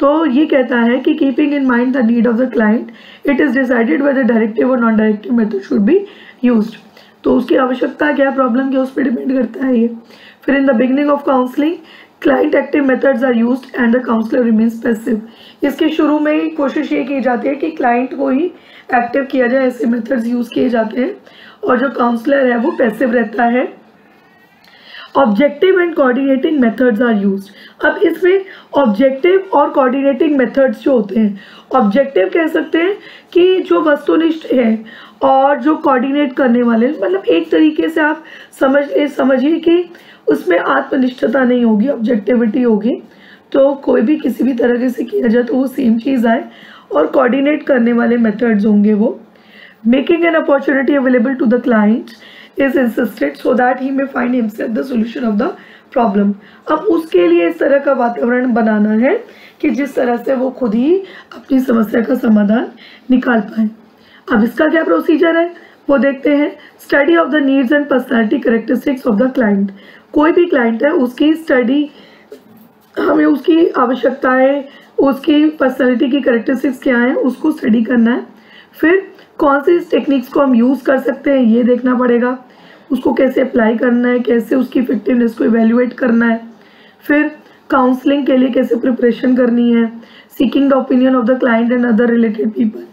तो ये कहता है कि keeping in mind the need of the client, it is decided whether directive और non directive method should be used. तो उसकी आवश्यकता क्या है, प्रॉब्लम क्या, उस पर डिपेंड करता है ये। फिर in the beginning of counselling client active methods are used and the counsellor remains passive. इसके शुरू में ही कोशिश ये की जाती है कि क्लाइंट को ही एक्टिव किया जाए, ऐसे मेथड्स यूज़ किए जाते हैं, और जो काउंसलर है वो पैसिव रहता है। Objective and coordinating methods are used. अब इसमें ऑब्जेक्टिव और कोऑर्डिनेटिंग मेथड्स जो होते हैं, ऑब्जेक्टिव कह सकते हैं कि जो वस्तुनिष्ठ है, और जो कोऑर्डिनेट करने वाले, मतलब एक तरीके से आप समझिए कि उसमें आत्मनिष्ठता नहीं होगी, ऑब्जेक्टिविटी होगी। तो कोई भी किसी भी तरह से किया जाए तो वो सेम चीज़ आए, और कोऑर्डिनेट करने वाले मेथड्स होंगे वो। Making an opportunity available to the client is insisted so that he may find himself the solution of the problem। अब उसके लिए इस तरह का वातावरण बनाना है कि जिस तरह से वो खुद ही अपनी समस्या का समाधान निकाल पाए। अब इसका क्या प्रोसीजर है वो देखते हैं। Study of the needs and personality characteristics of the client. कोई भी क्लाइंट है उसकी स्टडी, हमें उसकी आवश्यकताएं, उसकी पर्सनैलिटी की कैरेक्टरिस्टिक्स क्या है उसको स्टडी करना है। फिर कौन सी टेक्निक्स को हम यूज़ कर सकते हैं ये देखना पड़ेगा, उसको कैसे अप्लाई करना है, कैसे उसकी इफेक्टिवनेस को इवेल्युएट करना है। फिर काउंसलिंग के लिए कैसे प्रिपरेशन करनी है। Seeking the opinion of the client and other related people,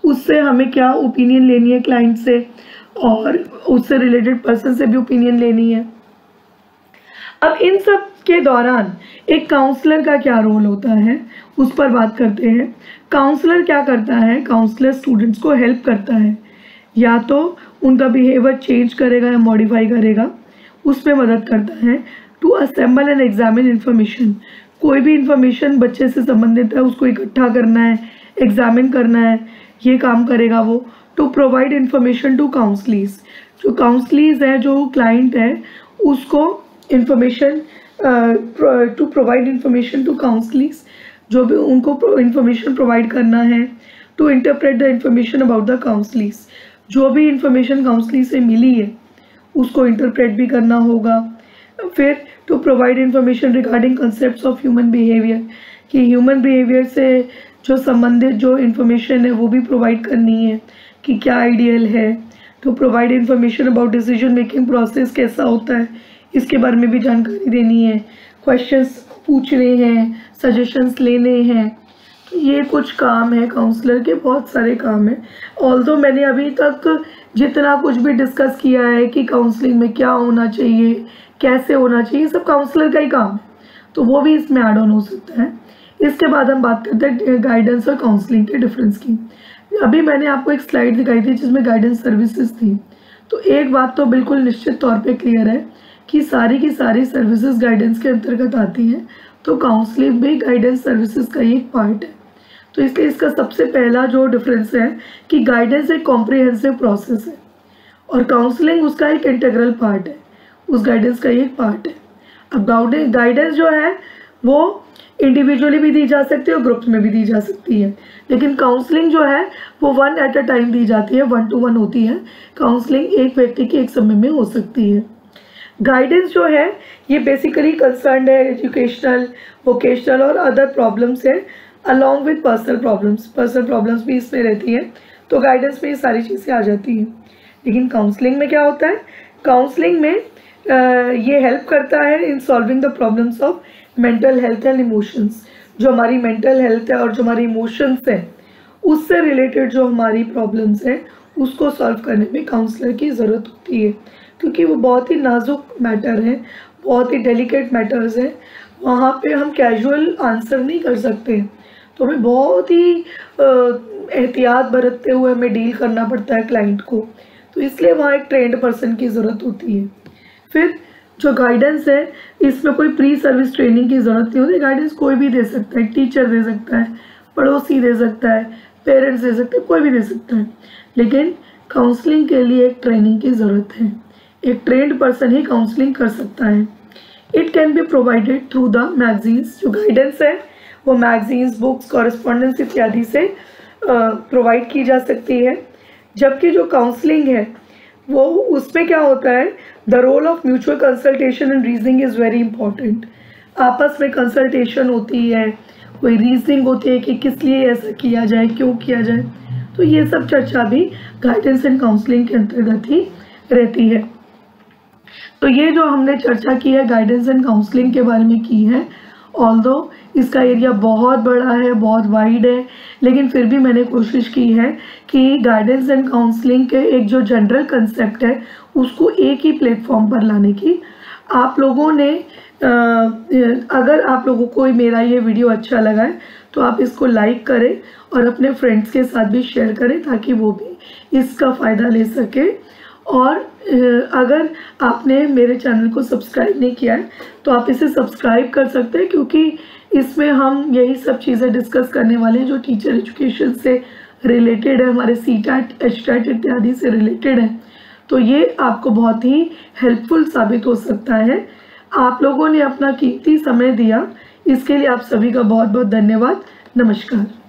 उससे हमें क्या ओपिनियन लेनी है क्लाइंट से, और उससे रिलेटेड पर्सन से भी ओपिनियन लेनी है। अब इन सब के दौरान एक काउंसलर का क्या रोल होता है उस पर बात करते हैं। काउंसलर क्या करता है? काउंसलर स्टूडेंट्स को हेल्प करता है, या तो उनका बिहेवियर चेंज करेगा या मॉडिफाई करेगा, उसमें मदद करता है। To assemble and examine information, कोई भी इन्फॉर्मेशन बच्चे से संबंधित है उसको इकट्ठा करना है, एग्जामिन करना है, ये काम करेगा वो। To provide information to counselees, जो काउंसलीज है, जो क्लाइंट है, उसको information to provide information to counselees, जो भी उनको इन्फॉर्मेशन प्रोवाइड करना है। To interpret the information about the counselees, जो भी इन्फॉर्मेशन काउंसलिंग से मिली है उसको इंटरप्रेट भी करना होगा। फिर to provide information regarding concepts of human behaviour, कि ह्यूमन बिहेवियर से जो संबंधित जो इन्फॉर्मेशन है वो भी प्रोवाइड करनी है कि क्या आइडियल है। To provide information about decision making process कैसा होता है, इसके बारे में भी जानकारी देनी है। क्वेश्चंस पूछने हैं, सजेशंस लेने हैं। तो ये कुछ काम है काउंसलर के, बहुत सारे काम हैं। ऑल्दो मैंने अभी तक जितना कुछ भी डिस्कस किया है कि काउंसलिंग में क्या होना चाहिए, कैसे होना चाहिए, सब काउंसलर का ही काम है, तो वो भी इसमें ऐड ऑन हो सकता है। इसके बाद हम बात करते हैं गाइडेंस और काउंसलिंग के डिफरेंस की। अभी मैंने आपको एक स्लाइड दिखाई थी जिसमें गाइडेंस सर्विसेज थी। तो एक बात तो बिल्कुल निश्चित तौर पे क्लियर है कि सारी की सारी सर्विसेज गाइडेंस के अंतर्गत आती हैं, तो काउंसलिंग भी गाइडेंस सर्विसेज का ही एक पार्ट है। तो इसलिए इसका सबसे पहला जो डिफरेंस है कि गाइडेंस एक कॉम्प्रिहेंसिव प्रोसेस है और काउंसलिंग उसका एक इंटीग्रल पार्ट है, उस गाइडेंस का ही एक पार्ट है। अब गाइडेंस जो है वो इंडिविजुअली भी दी जा सकती है और ग्रुप्स में भी दी जा सकती है, लेकिन काउंसलिंग जो है वो 1 एट अ टाइम दी जाती है, 1 to 1 होती है। काउंसलिंग एक व्यक्ति के एक समय में हो सकती है। गाइडेंस जो है ये बेसिकली कंसर्न है एजुकेशनल, वोकेशनल और अदर प्रॉब्लम्स है अलॉन्ग विद पर्सनल प्रॉब्लम्स भी इसमें रहती हैं, तो गाइडेंस में ये सारी चीज़ें आ जाती हैं। लेकिन काउंसलिंग में क्या होता है, काउंसलिंग में ये हेल्प करता है in solving the problems of mental health and emotions. जो हमारी मेंटल हेल्थ है और जो हमारी इमोशंस हैं उससे रिलेटेड जो हमारी प्रॉब्लम्स हैं उसको सॉल्व करने में काउंसलर की ज़रूरत होती है, क्योंकि वो बहुत ही नाजुक मैटर है, बहुत ही डेलिकेट मैटर्स हैं, वहाँ पे हम कैजुअल आंसर नहीं कर सकते, तो हमें बहुत ही एहतियात बरतते हुए हमें डील करना पड़ता है क्लाइंट को, तो इसलिए वहाँ एक ट्रेंड पर्सन की ज़रूरत होती है। फिर जो गाइडेंस है इसमें कोई प्री सर्विस ट्रेनिंग की ज़रूरत नहीं होती, गाइडेंस कोई भी दे सकता है, टीचर दे सकता है, पड़ोसी दे सकता है, पेरेंट्स दे सकते हैं, कोई भी दे सकता है, लेकिन काउंसलिंग के लिए एक ट्रेनिंग की ज़रूरत है, एक ट्रेंड पर्सन ही काउंसलिंग कर सकता है। It can be provided through the magazines. जो गाइडेंस है वो मैगजीन्स, बुक्स, कॉरेस्पॉन्डेंस इत्यादि से प्रोवाइड की जा सकती है, जबकि जो काउंसलिंग है वो उसमें क्या होता है, the role of mutual consultation and reasoning is very important. आपस में कंसल्टेशन होती है, कोई रीजनिंग होती है कि किस लिए ऐसा किया जाए, क्यों किया जाए, तो ये सब चर्चा भी गाइडेंस एंड काउंसलिंग के अंतर्गत ही रहती है। तो ये जो हमने चर्चा की है गाइडेंस एंड काउंसलिंग के बारे में की है, ऑल्दो इसका एरिया बहुत बड़ा है, बहुत वाइड है, लेकिन फिर भी मैंने कोशिश की है कि गाइडेंस एंड काउंसलिंग के एक जो जनरल कंसेप्ट है उसको एक ही प्लेटफॉर्म पर लाने की। आप लोगों ने अगर आप लोगों को मेरा ये वीडियो अच्छा लगा है तो आप इसको लाइक करें और अपने फ्रेंड्स के साथ भी शेयर करें ताकि वो भी इसका फ़ायदा ले सके। और अगर आपने मेरे चैनल को सब्सक्राइब नहीं किया है तो आप इसे सब्सक्राइब कर सकते हैं, क्योंकि इसमें हम यही सब चीज़ें डिस्कस करने वाले हैं जो टीचर एजुकेशन से रिलेटेड है, हमारे CTET, HTET इत्यादि से रिलेटेड है, तो ये आपको बहुत ही हेल्पफुल साबित हो सकता है। आप लोगों ने अपना कीमती समय दिया, इसके लिए आप सभी का बहुत बहुत धन्यवाद। नमस्कार।